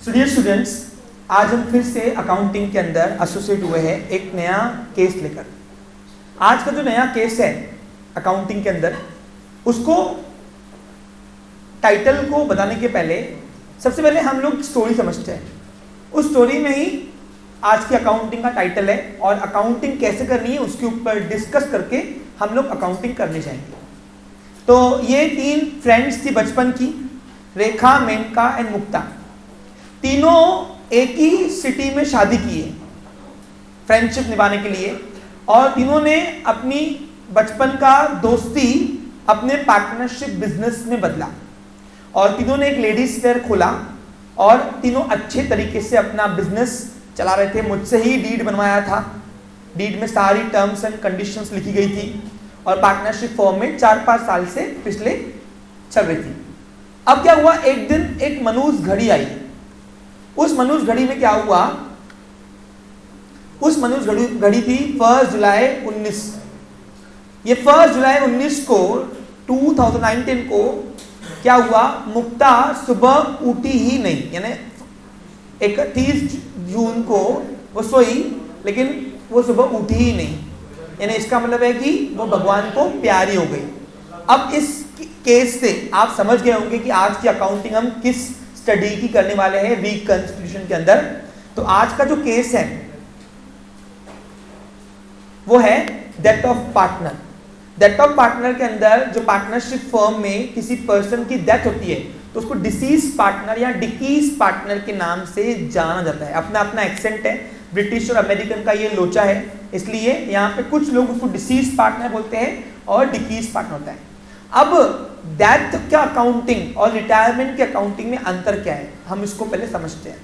Dear students, आज हम फिर से अकाउंटिंग के अंदर एसोसिएट हुए हैं एक नया केस लेकर। आज का जो नया केस है अकाउंटिंग के अंदर, उसको टाइटल को बताने के पहले सबसे पहले हम लोग स्टोरी समझते हैं। उस स्टोरी में ही आज की अकाउंटिंग का टाइटल है और अकाउंटिंग कैसे करनी है उसके ऊपर डिस्कस करके हम लोग अकाउंटिंग करने जाएंगे। तो ये तीन फ्रेंड्स थी बचपन की, रेखा, मेनका एंड मुक्ता। तीनों एक ही सिटी में शादी की है फ्रेंडशिप निभाने के लिए, और तीनों ने अपनी बचपन का दोस्ती अपने पार्टनरशिप बिजनेस में बदला, और तीनों ने एक लेडीज वेयर खोला और तीनों अच्छे तरीके से अपना बिजनेस चला रहे थे। मुझसे ही डीड बनवाया था, डीड में सारी टर्म्स एंड कंडीशंस लिखी गई थी और पार्टनरशिप फॉर्म में 4-5 साल से पिछले चल रही थी। अब क्या हुआ, एक दिन एक मनुष्य घड़ी आई। उस मनुष्य घड़ी में क्या हुआ, उस मनुष्य घड़ी थी 1 जुलाई 19। ये 1 जुलाई 19 को 2019 को क्या हुआ, मुक्ता सुबह उठी ही नहीं, यानी 31 जून को वो सोई लेकिन वो सुबह उठी ही नहीं, यानी इसका मतलब है कि वो भगवान को प्यारी हो गई। अब इस केस से आप समझ गए होंगे कि आज की अकाउंटिंग हम किस स्टडी की करने वाले हैं रिकंस्टिट्यूशन के अंदर। तो आज का जो केस है वो है death of partner. Death of partner के अंदर जो पार्टनरशिप फर्म में किसी पर्सन की डेथ होती है तो उसको डिसीज पार्टनर या डिकीज पार्टनर के नाम से जाना जाता है। अपना अपना एक्सेंट है, ब्रिटिश और अमेरिकन का ये लोचा है, इसलिए यहाँ पे कुछ लोग उसको डिसीज पार्टनर बोलते हैं और डिकीज पार्टनर होता है। अब डेथ का अकाउंटिंग और रिटायरमेंट के अकाउंटिंग में अंतर क्या है, हम इसको पहले समझते हैं।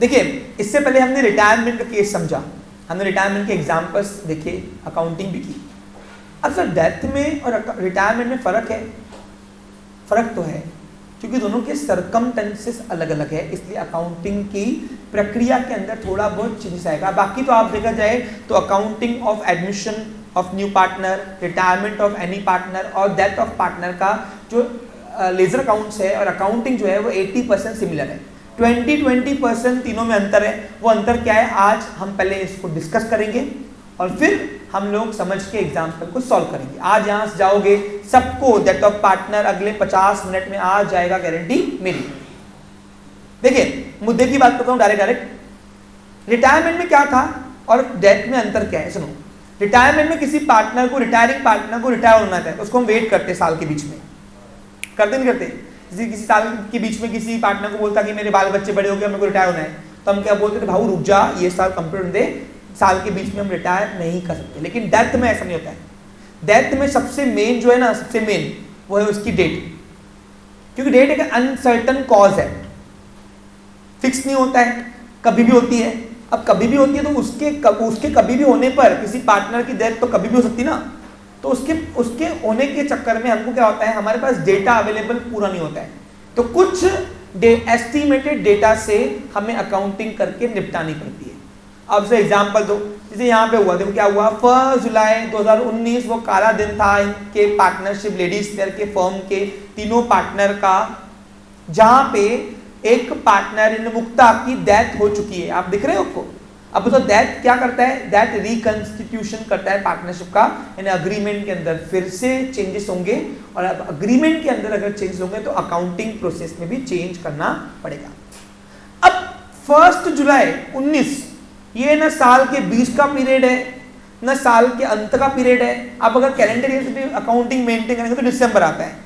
देखिए, इससे पहले हमने रिटायरमेंट का केस समझा, हमने रिटायरमेंट के एग्जांपल्स देखे, अकाउंटिंग भी की। अब सर डेथ में और रिटायरमेंट में फर्क है? फर्क तो है, क्योंकि दोनों के सर्कमटेंसेस अलग अलग है, इसलिए अकाउंटिंग की प्रक्रिया के अंदर थोड़ा बहुत चेंजेस आएगा। बाकी तो आप देखा जाए तो accounting of admission of new partner, retirement of any partner और डेथ ऑफ पार्टनर का जो लेजर अकाउंट्स है और अकाउंटिंग जो है वो 80% सिमिलर है। 20% तीनों में अंतर है। वो अंतर क्या है, आज हम पहले इसको डिस्कस करेंगे और फिर हम लोग समझ के एग्जाम्पल को सॉल्व करेंगे। आज यहाँ से जाओगे सबको डेथ ऑफ पार्टनर अगले 50 मिनट में आ जाएगा, गारंटी मेरी। देखिए, मुद्दे की बात करता हूँ डायरेक्ट। रिटायरमेंट में क्या था और डेथ में अंतर क्या है, सुनो। रिटायरमेंट में किसी पार्टनर को, रिटायरिंग पार्टनर को रिटायर होना है, उसको हम वेट करते हैं साल के बीच में, करते नहीं करते? किसी साल के बीच में किसी पार्टनर को बोलता कि मेरे बाल बच्चे बड़े हो गए, मेरे को रिटायर होना है, तो हम क्या बोलते थे, भाऊ रुक जा, ये साल कंप्लीट होने दे, साल के बीच में हम रिटायर नहीं कर सकते। लेकिन डेथ में ऐसा नहीं होता है। डेथ में सबसे मेन जो है ना, सबसे मेन वो है उसकी डेट, क्योंकि डेट एक अनसर्टन कॉज है, फिक्स नहीं होता है, कभी भी होती है। अब कभी भी होती है तो उसके कभी भी होने पर किसी पार्टनर की डेथ तो कभी भी हो सकती ना, तो उसके होने के चक्कर में हमको क्या होता है, हमारे पास डेटा अवेलेबल पूरा नहीं होता है, तो कुछ एस्टिमेटेड डेटा से हमें अकाउंटिंग करके निपटानी पड़ती है। अब से एग्जांपल दो, जैसे यहाँ पे हुआ, देखो क्या हुआ, 1 जुलाई 2019 वो काला दिन था इनके पार्टनरशिप लेडीज वेयर के फर्म के तीनों पार्टनर का, जहां पे एक पार्टनर इन मुक्ता की डेथ हो चुकी है। आप दिख रहे हो आपको? अब तो डेथ क्या करता है, डेथ रिकंस्टिट्यूशन करता है पार्टनरशिप का, यानी अग्रीमेंट के अंदर फिर से चेंजेस होंगे, और अब अग्रीमेंट के अंदर अगर चेंजेस होंगे तो अकाउंटिंग प्रोसेस में भी चेंज करना पड़ेगा। अब 1 जुलाई 19 ये ना साल के बीच का पीरियड है ना साल के अंत का पीरियड है। आप अगर कैलेंडर ईयर से अकाउंटिंग मेंटेन करेंगे तो दिसंबर आता है,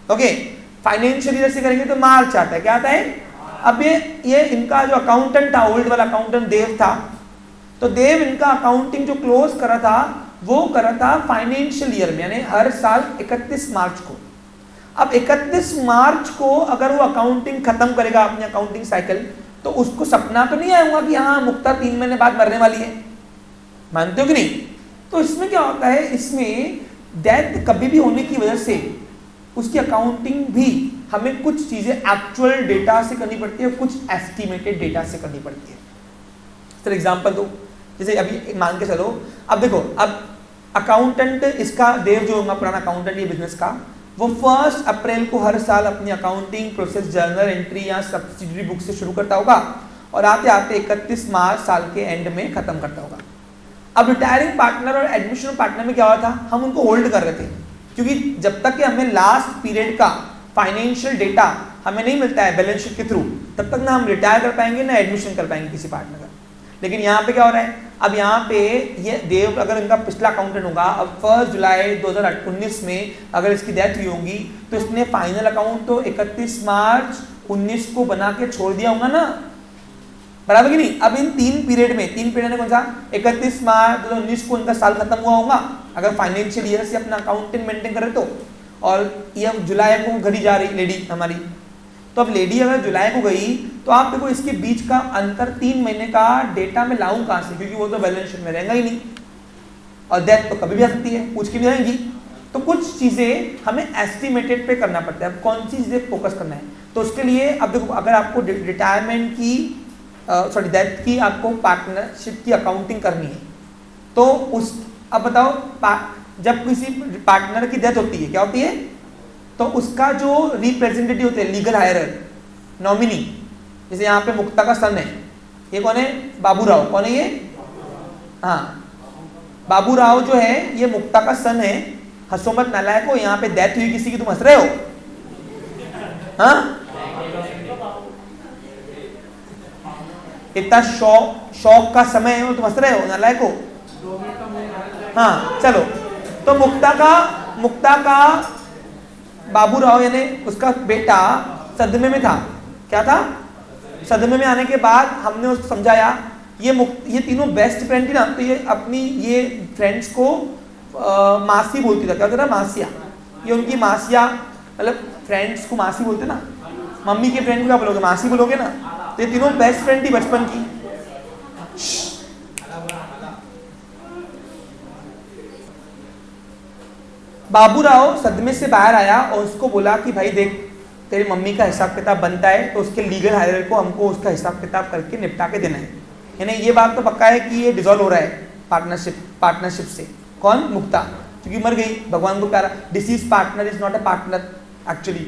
ओके। फाइनेंशियल ईयर से करेंगे तो मार्च आता है, क्या आता है? अब ये इनका जो अकाउंटेंट था, ओल्ड वाला अकाउंटेंट देव था, तो देव इनका अकाउंटिंग जो क्लोज करा था वो करा था फाइनेंशियल ईयर में, यानी हर साल 31 मार्च को। अब 31 मार्च को अगर वो अकाउंटिंग खत्म करेगा अपनी अकाउंटिंग साइकिल, तो उसको सपना तो नहीं आएगा कि हाँ मुक्ता 3 महीने बाद मरने वाली है, मानते हो कि नहीं? तो इसमें क्या होता है, इसमें डेथ कभी भी होने की वजह से उसकी अकाउंटिंग भी हमें कुछ चीजें एक्चुअल डेटा से करनी पड़ती है, कुछ एस्टिमेटेड डेटा से करनी पड़ती है। सर एग्जांपल दो, जैसे अभी मान के चलो, अब देखो, अब अकाउंटेंट इसका देव जो होगा पुराना अकाउंटेंट ये बिजनेस का, वो 1 अप्रैल को हर साल अपनी अकाउंटिंग प्रोसेस जर्नल एंट्री या सब्सिडरी बुक से शुरू करता होगा और आते आते 31 मार्च साल के एंड में खत्म करता होगा। अब रिटायरिंग पार्टनर और एडमिशन पार्टनर में क्या हुआ था, हम उनको होल्ड कर रहे थे, क्योंकि जब तक कि हमें लास्ट पीरियड का फाइनेंशियल डेटा हमें नहीं मिलता है बैलेंस शीट के थ्रू, तब तक ना हम रिटायर कर पाएंगे ना एडमिशन कर पाएंगे किसी पार्टनर का। लेकिन यहाँ पे क्या हो रहा है, अब यहाँ पे ये देव अगर इनका पिछला अकाउंटेंट होगा, अब 1 जुलाई 2019 में अगर इसकी डेथ हुई होगी तो इसने फाइनल अकाउंट तो 31 मार्च 19 को बना के छोड़ दिया होगा ना, बराबर कि नहीं। अब इन 3 पीरियड में कौन सा 31 मार्च 2019 को इनका साल खत्म हुआ होगा अगर फाइनेंशियल ईयर से अपना अकाउंटिंग मेंटेन करे तो, और ये जुलाई को घर ही जा रही लेडी हमारी, तो अब लेडी अगर जुलाई को गई तो आप देखो इसके बीच का अंतर 3 महीने का डेटा में लाऊं कहां से, क्योंकि वो तो बैलेंस शीट में रहेगा ही नहीं, और डेथ तो कभी भी आ सकती है, पूछ के नहीं आएंगी। तो कुछ चीजें हमें एस्टिमेटेड पे करना पड़ता है, अब कौन सी चीजें फोकस करना है। तो उसके लिए अब देखो अगर आपको रिटायरमेंट की डेथ की आपको पार्टनरशिप की अकाउंटिंग करनी है तो उस अब बताओ जब किसी पार्टनर की डेथ होती है क्या होती है, तो उसका जो रिप्रेजेंटेटिव होते हैं लीगल हायरर नॉमिनी, जैसे यहाँ पे मुक्ता का सन है, ये कौन है बाबू राव, कौन है ये, हाँ बाबू राव जो है ये मुक्ता का सन है, हंसो मत नालायक हो, यहाँ पे डेथ हुई किसी की, तुम हंस रहे हो, हाँ इतना शौक का समय है, तुम हंस रहे हो नालायक हो, हाँ चलो। तो मुक्ता का बाबू राव यानी उसका बेटा सदमे में था, क्या था, सदमे में आने के बाद हमने उसको समझाया, ये तीनों बेस्ट फ्रेंड थी ना, तो ये अपनी ये फ्रेंड्स को मासी बोलती था, क्या होता था मासिया, ये उनकी मासिया, मतलब फ्रेंड्स को मासी बोलते ना, मम्मी के फ्रेंड को क्या बोलोगे, मासी बोलोगे ना, तो ये तीनों बेस्ट फ्रेंड थी बचपन की। बाबूराव सदमे से बाहर आया और उसको बोला कि भाई देख तेरी मम्मी का हिसाब किताब बनता है, तो उसके लीगल हायरर को हमको उसका हिसाब किताब करके निपटा के देना है। यानी ये बात तो पक्का है कि ये डिसॉल्व हो रहा है पार्टनरशिप से, कौन मुक्ता, क्योंकि मर गई, भगवान को प्यारा, disease partner is not a partner, actually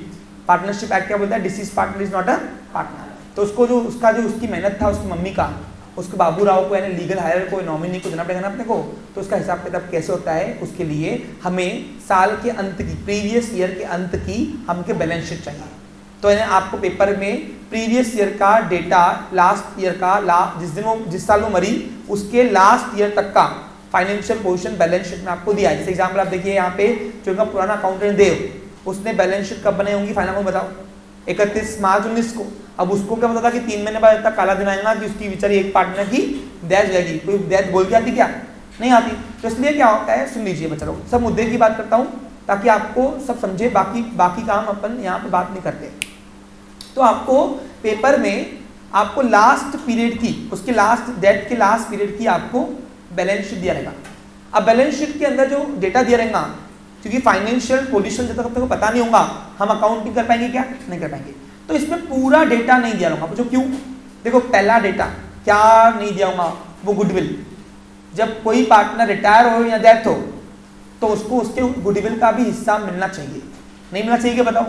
partnership act क्या बोलता है, disease partner is not a partner. तो उसको जो उसकी मेहनत था उसकी मम्मी का, उसके बाबू राव को यानी लीगल हायर को नॉमिनी को देना पड़ेगा ना अपने को, तो उसका हिसाब किताब कैसे होता है, उसके लिए हमें साल के अंत की, प्रीवियस ईयर के अंत की हमके बैलेंस शीट चाहिए। तो यानी आपको पेपर में प्रीवियस ईयर का डेटा, लास्ट ईयर का जिस साल वो मरी उसके लास्ट ईयर तक का फाइनेंशियल पोजीशन बैलेंस शीट में आपको दिया है। जैसे एग्जाम्पल आप देखिए यहाँ पे जो उनका पुराना अकाउंटेंट देव, उसने बैलेंस शीट कब बनाई होंगी फाइनल को बताओ, 31 मार्च 19 को। अब उसको क्या पता था कि 3 महीने बाद इतना काला दिन आएगा कि उसकी बेचारी एक पार्टनर की डेथ जाएगी, कोई डेथ बोल के आती क्या, नहीं आती। तो इसलिए क्या होता है, सुन लीजिए बच्चा लोग, सब मुद्दे की बात करता हूँ ताकि आपको सब समझे, बाकी काम अपन यहाँ पे बात नहीं करते। तो आपको पेपर में आपको लास्ट पीरियड की, उसके लास्ट डेथ के लास्ट पीरियड की आपको बैलेंस शीट दिया रहेगा। अब बैलेंस शीट के अंदर जो डेटा दिया रहेगा, क्योंकि फाइनेंशियल पोजीशन जब तक आपको पता नहीं होगा हम अकाउंटिंग कर पाएंगे क्या, नहीं कर पाएंगे। तो इसमें पूरा डेटा नहीं दिया होगा, पूछो क्यों। देखो पहला डेटा क्या नहीं दिया होगा, वो गुडविल। जब कोई पार्टनर रिटायर हो या डेथ हो तो उसको उसके गुडविल का भी हिस्सा मिलना चाहिए, नहीं मिलना चाहिए क्या बताओ।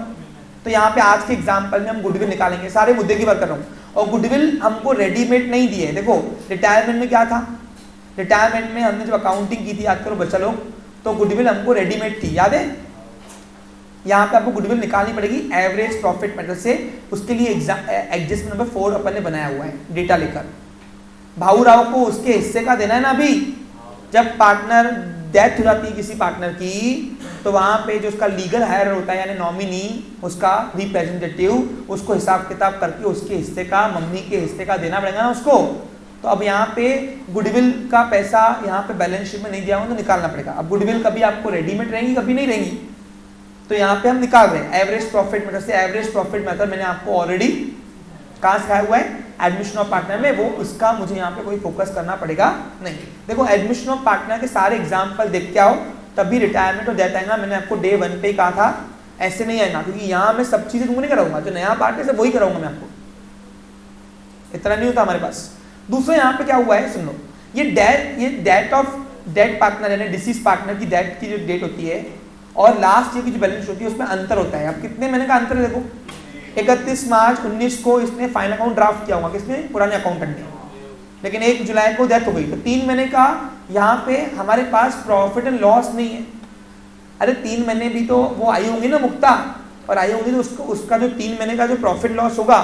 तो यहाँ पे आज के एग्जाम्पल में हम गुडविल निकालेंगे, सारे मुद्दे की बात कर रहा हूँ। और गुडविल हमको रेडीमेड नहीं दिए। देखो रिटायरमेंट में क्या था, रिटायरमेंट में हमने जब अकाउंटिंग की थी, याद करो बच्चा लोग, तो गुडविल हमको रेडीमेड थी, याद है। यहाँ पे आपको गुडविल निकालनी पड़ेगी एवरेज प्रॉफिट मेथड से। उसके लिए एडजस्टमेंट नंबर 4 अपन ने बनाया हुआ है डेटा लेकर। भाऊ राव को उसके हिस्से का देना है ना। अभी जब पार्टनर डेथ हो जाती है किसी पार्टनर की, तो वहां पे जो उसका लीगल हायर होता है यानी नॉमिनी, उसका रिप्रेजेंटेटिव, उसको हिसाब किताब करके उसके हिस्से का, मम्मी के हिस्से का देना पड़ेगा ना उसको। तो अब यहाँ पे गुडविल का पैसा यहाँ पे बैलेंस शीट में नहीं दिया हुआ तो निकालना पड़ेगा। अब गुडविल कभी आपको रेडीमेड रहेंगी, कभी नहीं रहेंगी, तो यहाँ पे हम निकाल रहे हैं एवरेज प्रॉफिट मेथड से। एवरेज प्रॉफिट मेथड मैंने आपको ऑलरेडी कहाँ सिखाया हुआ है, एडमिशन ऑफ पार्टनर में, वो उसका मुझे यहाँ पे कोई फोकस करना पड़ेगा नहीं। देखो एडमिशन ऑफ पार्टनर के सारे एग्जाम्पल देख के आओ, तभी रिटायरमेंट और डेथ आएगा। मैंने आपको डे 1 पे ही कहा था, ऐसे नहीं आएगा, क्योंकि यहाँ मैं सब चीजें तुमको नहीं कराऊंगा, जो नया पार्ट है सब वही कराऊंगा मैं आपको, इतना नहीं होता हमारे पास। दूसरा यहाँ पे क्या हुआ है सुन लो, ये डेट ऑफ डेट पार्टनर यानी डिसीज पार्टनर की डेट की जो डेट होती है और लास्ट ईयर की जो बैलेंस होती है उसमें अंतर होता है। अब कितने महीने का अंतर है देखो, 31 मार्च 19 को इसने फाइनल अकाउंट ड्राफ्ट किया होगा, किसने, पुराने अकाउंटेंट ने, लेकिन 1 जुलाई को डेथ हो गई, तो 3 महीने का यहाँ पे हमारे पास प्रॉफिट एंड लॉस नहीं है। अरे 3 महीने भी तो वो आई होंगी ना मुक्ता, और आई होंगी तो उसका जो 3 महीने का जो प्रॉफिट लॉस होगा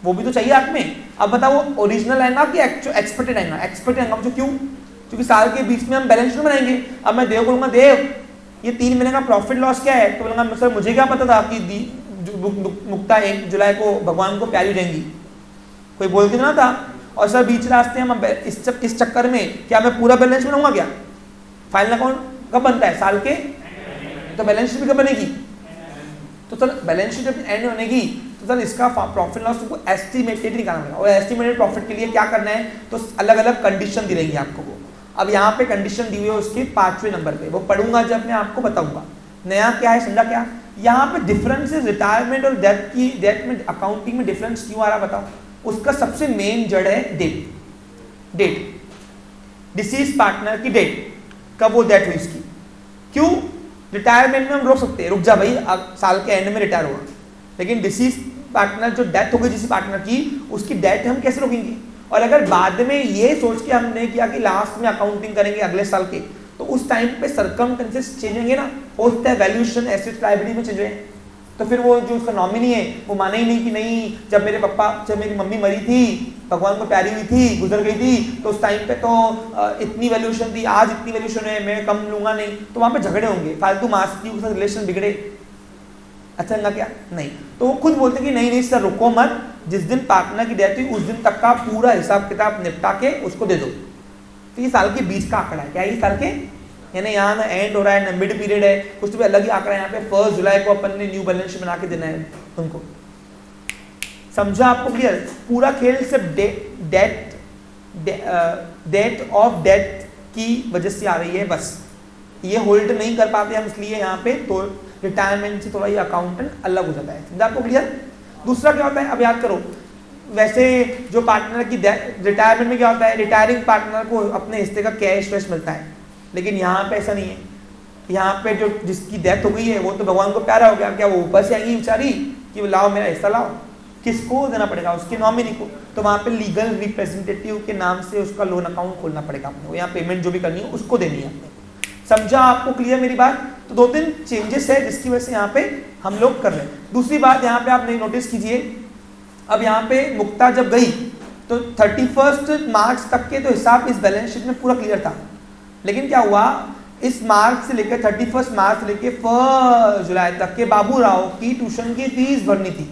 वो भी तो चाहिए हाथ में। अब बताओ वो ओरिजिनल आएगा कि एक्सपेक्टेड आएगा? एक्सपेक्टेड आएगा। जो क्यों? क्योंकि साल के बीच में हम बैलेंस शीट बनाएंगे। अब मैं देव बोलूंगा, देव ये 3 महीने का प्रॉफिट लॉस क्या है, तो बोलूंगा सर मुझे क्या पता था आपकी मुक्ता 1 जुलाई को भगवान को प्यारी हो जाएंगी, कोई बोल के ना था। और सर बीच रास्ते हम इस चक्कर में क्या मैं पूरा बैलेंस बनाऊंगा क्या? फाइनल अकाउंट कब बनता है? साल के, तो बैलेंस शीट भी कब बनेगी? तो सर बैलेंस शीट जब एंड बनेगी तो सर इसका प्रॉफिट लॉस को एस्टिमेटेड निकालना पड़ेगा, और एस्टिमेटेड प्रॉफिट के लिए क्या करना है, तो अलग अलग कंडीशन दी रहेंगी आपको वो। अब यहाँ पे कंडीशन दी हुई है उसके 5वें नंबर पे, वो पढ़ूंगा जब मैं आपको बताऊंगा। नया क्या है, समझा क्या? यहाँ पे डिफरेंस है रिटायरमेंट और डेथ में अकाउंटिंग में डिफरेंस क्यों आ रहा बताओ? उसका सबसे मेन जड़ है डेट, डिसीज पार्टनर की डेट, कब वो डेथ हुई इसकी। क्यों? रिटायरमेंट में हम रोक सकते हैं, रुक जा भाई साल के एंड में रिटायर होगा, लेकिन डिसीज पार्टनर जो डेथ हो गई जिस पार्टनर की, उसकी डेथ हम कैसे रोकेंगे? और अगर बाद में ये सोच के हमने किया कि लास्ट में अकाउंटिंग करेंगे अगले साल के, तो उस टाइम पे सर्कमस्टेंसेस चेंज होंगे ना, हो सकता है वैल्यूएशन एसेट लायबिलिटी में चेंज हुए, तो फिर वो जो उसका नॉमिनी है वो माने ही नहीं कि नहीं जब मेरी मम्मी मरी थी, भगवान को प्यारी हुई थी, गुजर गई थी, तो उस टाइम पे तो इतनी वैल्यूएशन थी, आज इतनी वैल्यूएशन है, मैं कम लूंगा नहीं, तो वहां पे झगड़े होंगे, फालतू मास की उसका रिलेशन बिगड़े। अच्छा लगा क्या? नहीं। तो वो खुद बोलते कि नहीं सर रुको मत, जिस दिन पार्टनर की डेथ हुई उस दिन तक का पूरा हिसाब किताब निपटा के उसको दे दो। तो ये साल के बीच का आंकड़ा है, क्या ये साल के, यानी यहाँ ना एंड हो रहा है ना मिड पीरियड है, कुछ तो भी अलग ही आंकड़ा है। यहाँ पे 1 जुलाई को अपन ने न्यू बैलेंस शीट बना के देना है उनको। समझा आपको क्लियर? पूरा खेल सिर्फ डेट ऑफ डेथ की वजह से आ रही है, बस ये होल्ड नहीं कर पाते हम, इसलिए यहाँ पे तो रिटायरमेंट से थोड़ा ये अकाउंटेंट अलग हो जाता है। समझा आपको क्लियर? दूसरा क्या होता है, अब याद करो, वैसे जो पार्टनर की रिटायरमेंट में क्या होता है, रिटायरिंग पार्टनर को अपने हिस्से का कैश वैश मिलता है, लेकिन यहाँ पे ऐसा नहीं है। यहाँ पे जो जिसकी डेथ हो गई है वो तो भगवान को प्यारा हो गया, क्या वो ऊपर से आएगी बेचारी कि लाओ मेरा हिस्सा लाओ, किसको देना पड़ेगा? उसके नॉमिनी को। तो वहाँ पे लीगल रिप्रेजेंटेटिव के नाम से उसका लोन अकाउंट खोलना पड़ेगा आपको, यहाँ पेमेंट जो भी करनी है उसको देनी है आपने। समझा आपको क्लियर मेरी बात? तो 2-3 चेंजेस है जिसकी वजह से यहाँ पे हम लोग कर रहे हैं। दूसरी बात यहाँ पे आप नहीं नोटिस कीजिए, अब यहाँ पे मुक्ता जब गई तो 31 मार्च तक के तो हिसाब इस बैलेंस शीट में पूरा क्लियर था, लेकिन क्या हुआ, इस मार्च से लेकर 31 मार्च से लेकर 1 जुलाई तक के बाबू राव की ट्यूशन की फीस भरनी थी,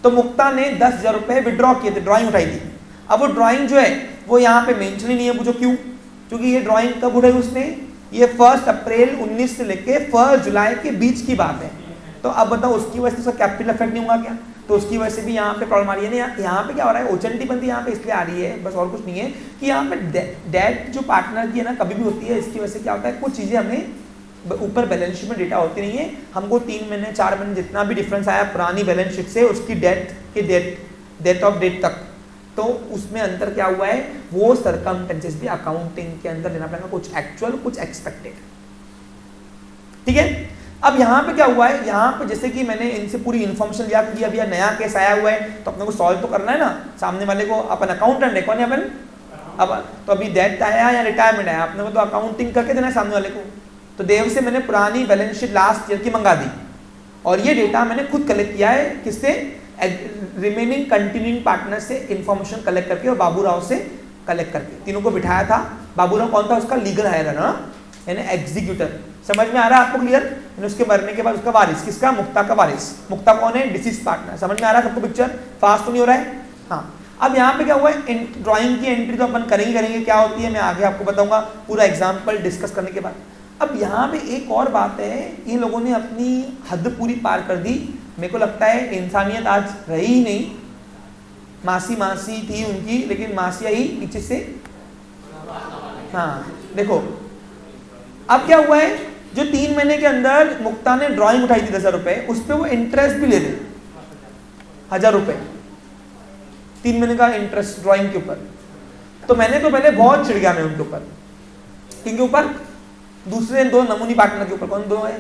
तो मुक्ता ने 10,000 रुपए विड्रॉ किए थे, ड्राइंग उठाई थी। अब वो ड्राइंग जो है वो यहाँ पे मेंशन ही नहीं है, पूछो क्यों? क्योंकि ये ड्राइंग कब उठाई उसने, ये 1 अप्रैल 19 से लेके 1 जुलाई के बीच की बात है। तो अब बताओ उसकी वजह से उसका कैपिटल इफेक्ट नहीं होगा क्या? तो उसकी वजह से भी यहाँ पे प्रॉब्लम आ रही है ना। यहाँ पे क्या हो रहा है, ओचंती बनती यहाँ पे इसलिए आ रही है, बस और कुछ नहीं है, कि यहाँ पे डेट जो पार्टनर की है ना कभी भी होती है, इसकी वजह से क्या होता है, कुछ चीज़ें हमें ऊपर बैलेंस शीट में डेटा होती नहीं है, हमको 3 महीने 4 महीने जितना भी डिफरेंस आया पुरानी बैलेंस शीट से उसकी डेट ऑफ डेट तक, तो उसमें अंतर क्या हुआ है, वो सर्कमस्टेंसेस भी अकाउंटिंग के अंदर लेना पड़ेगा, कुछ एक्चुअल कुछ एक्सपेक्टेड। ठीक है? अब यहाँ पे क्या हुआ है, यहाँ पे जैसे कि मैंने इनसे पूरी इन्फॉर्मेशन लिया कि अभी नया केस आया हुआ है तो अपने को सॉल्व तो करना है ना, सामने वाले को, अपन अकाउंटेंट है, कौन है अपन, अब तो अभी डेथ आया या रिटायरमेंट आया, अपने को तो अकाउंटिंग करके देना है सामने वाले को। तो देव से मैंने पुरानी बैलेंस शीट लास्ट ईयर की मंगा दी, और ये डेटा मैंने खुद कलेक्ट किया है, किससे, रिमेनिंग कंटिन्यूइंग पार्टनर से इंफॉर्मेशन कलेक्ट करके और बाबू राव से कलेक्ट करके, तीनों को बिठाया था। बाबू राव कौन था, उसका लीगल हायर ना, यानी एग्जीक्यूटर। समझ में आ रहा है आपको क्लियर? उसके मरने के बाद उसका वारिस, किसका, मुक्ता का वारिस। मुक्ता कौन है, डिसीज पार्टनर। समझ में आ रहा है सबको पिक्चर? फास्ट तो नहीं हो रहा है? हाँ। अब यहाँ पे क्या हुआ है, ड्राइंग की एंट्री तो अपन करेंगे, क्या होती है मैं आगे आपको बताऊंगा पूरा एग्जाम्पल डिस्कस करने के बाद। अब यहाँ पे एक और बात है, इन लोगों ने अपनी हद पूरी पार कर दी, मेरे को लगता है इंसानियत आज रही ही नहीं। मासी थी उनकी, लेकिन मासी आई पीछे से। हाँ देखो अब क्या हुआ है, जो 3 महीने के अंदर मुक्ता ने ड्राइंग उठाई थी 10,000 रुपए, उस पर वो इंटरेस्ट भी ले रहे 1,000 रुपए, 3 महीने का इंटरेस्ट ड्राइंग के ऊपर। तो मैंने तो पहले बहुत चिढ़ गया मैं उनके ऊपर, किनके ऊपर, दूसरे 2 नमूनी पार्टनर के ऊपर। कौन 2 है,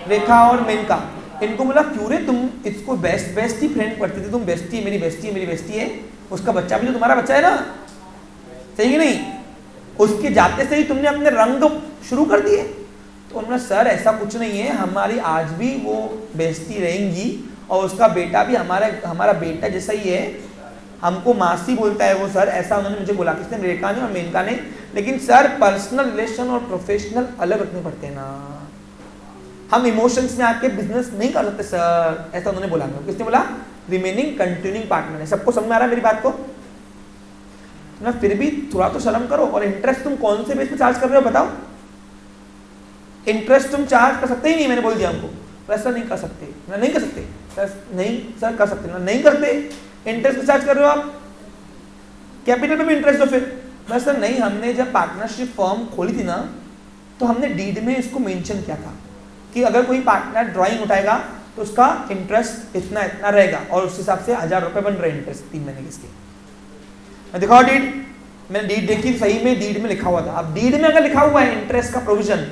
रेखा और मेनका, इनको बोला क्यों रे तुम इसको बेस्ट ही फ्रेंड पढ़ती थी, तुम बेस्टी मेरी बेस्टी है, उसका बच्चा भी तो तुम्हारा बच्चा है ना, सही कि नहीं, उसके जाते से ही तुमने अपने रंग शुरू कर दिए। तो उन्होंने सर ऐसा कुछ नहीं है, हमारी आज भी वो बेस्टी रहेंगी और उसका बेटा भी हमारा बेटा जैसा ही है, हमको मासी बोलता है वो सर, ऐसा उन्होंने मुझे बोला, किसने, रेखा ने और मेनका ने। लेकिन सर पर्सनल रिलेशन और प्रोफेशनल अलग रखने पड़ते हैं ना, हम इमोशंस में आके बिजनेस नहीं कर सकते सर, ऐसा उन्होंने बोला। किसने बोला? रिमेनिंग कंटिन्यूइंग पार्टनर है। सबको समझ में आ रहा है मेरी बात को ना? फिर भी थोड़ा तो शर्म करो। और इंटरेस्ट तुम कौन से बेस पे चार्ज कर रहे हो बताओ? इंटरेस्ट तुम चार्ज कर सकते ही नहीं, मैंने बोल दिया हमको, वैसा नहीं कर सकते ना, नहीं कर सकते सर, नहीं सर कर सकते ना, नहीं करते। इंटरेस्ट चार्ज कर रहे हो आप, कैपिटल पे भी इंटरेस्ट दो फिर। मैं सर नहीं, हमने जब पार्टनरशिप फर्म खोली थी ना, तो हमने डीड में इसको मेंशन किया था कि अगर कोई पार्टनर ड्राइंग उठाएगा तो उसका इंटरेस्ट इतना इतना रहेगा, और उस हिसाब से 1000 रुपये बन रहे इंटरेस्ट 3 महीने के इसके। मैं दिखाओ डीड, मैंने डीड देखी, सही में डीड में लिखा हुआ था। अब डीड में अगर लिखा हुआ है इंटरेस्ट का प्रोविजन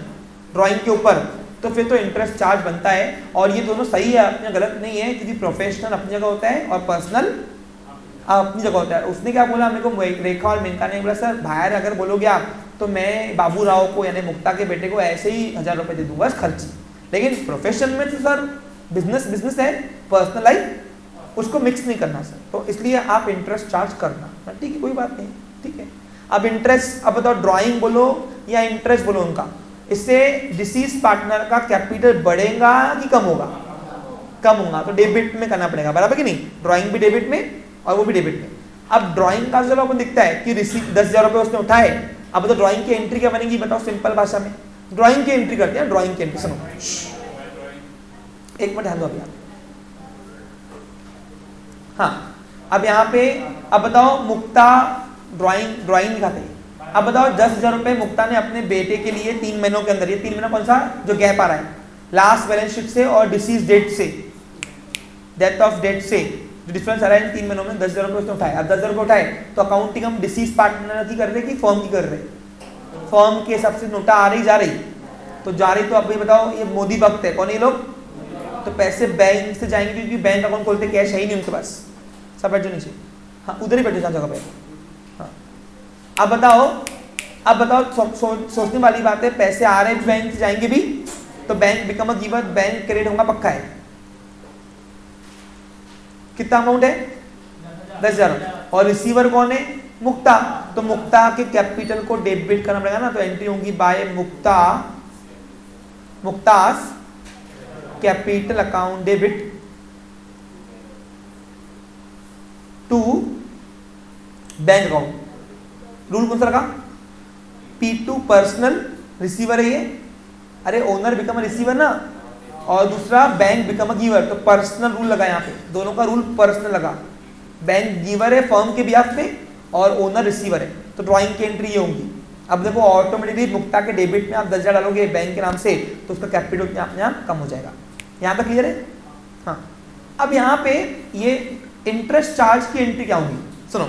ड्राइंग के ऊपर, तो फिर तो इंटरेस्ट चार्ज बनता है। और ये दोनों सही है, अपने गलत नहीं है, क्योंकि प्रोफेशनल अपनी जगह होता है और पर्सनल अपनी जगह होता है। उसने क्या बोला मेरे को, रेखा और मेनका ने बोला सर बाहर अगर बोलोगे आप तो मैं बाबू राव को यानी मुक्ता के बेटे को ऐसे ही 1000 रुपये दे दूंगा खर्ची, लेकिन प्रोफेशन में तो सर बिजनेस है, पर्सनल लाइफ उसको मिक्स नहीं करना सर, तो इसलिए आप इंटरेस्ट चार्ज करना। ठीक है, कोई बात नहीं, ठीक है। अब इंटरेस्ट, अब बताओ ड्राइंग बोलो या इंटरेस्ट बोलो उनका, इससे डिसीज पार्टनर का कैपिटल बढ़ेगा कि कम होगा? कम होगा, तो डेबिट में करना पड़ेगा, बराबर कि नहीं? ड्राइंग भी डेबिट में और वो भी डेबिट में। अब ड्राइंग का चलो अपन दिखता है कि रिसीव 10,000 रुपये उसने उठाए, अब तो ड्राइंग की एंट्री क्या बनेगी बताओ सिंपल भाषा में? ड्राइंग की एंट्री करते हैं, ड्राइंग की एंट्री सुनो, एक मिनट ध्यान दो अभी आप। हाँ, अब यहाँ पे अब बताओ मुक्ता ड्राइंग दिखाते हैं। अब बताओ 10,000 रुपये मुक्ता ने अपने बेटे के लिए 3 महीनों के अंदर, ये 3 महीना कौन सा जो गैप आ रहा है लास्ट बैलेंस शीट से और डिसीज डेट से, डेथ ऑफ डेट से जो डिफरेंस आ रहा है इन 3 महीनों में, 10,000 रुपये उसने उठाए। अब 10,000 रुपये उठाए तो अकाउंटिंग हम डिसीज पार्टनर की कर रहे कि फर्म की कर रहे? फर्म के हिसाब से नोटा आ रही जा रही, तो जा रही। तो अब ये बताओ, ये मोदी भक्त है, कौन ये लोग? तो पैसे बैंक से जाएंगे क्योंकि बैंक अकाउंट खोलते कैश है ही नहीं उनके पास, सब बैठ जाओ नीचे, हाँ उधर ही बैठे जगह पे। हाँ, अब बताओ सोचने वाली बात है, पैसे आ रहे हैं बैंक से जाएंगे भी, तो bank become a giver, bank credit होगा पक्का है। कितना अमाउंट है? 10,000। और रिसीवर कौन है? मुक्ता। तो मुक्ता के कैपिटल को डेबिट करना पड़ेगा ना, तो एंट्री होगी by Mukta's capital account debit to bank account. Rule कौन सा रखा? P2 पर्सनल रिसीवर है ये, अरे ओनर बिकम अ रिसीवर ना, और दूसरा बैंक बिकम अ गिवर, तो पर्सनल रूल लगा यहाँ पे, दोनों का रूल पर्सनल लगा। बैंक गिवर है फर्म के बिहाफ पे और ओनर रिसीवर है, तो ड्राइंग की एंट्री ये होंगी। अब देखो ऑटोमेटिकली मुक्ता के डेबिट में आप 10,000 डालोगे बैंक के नाम से, तो उसका कैपिटल अपने आप कम हो जाएगा। यहाँ तक क्लियर है? हाँ, अब यहाँ पे ये इंटरेस्ट चार्ज की एंट्री क्या होगी सुनो।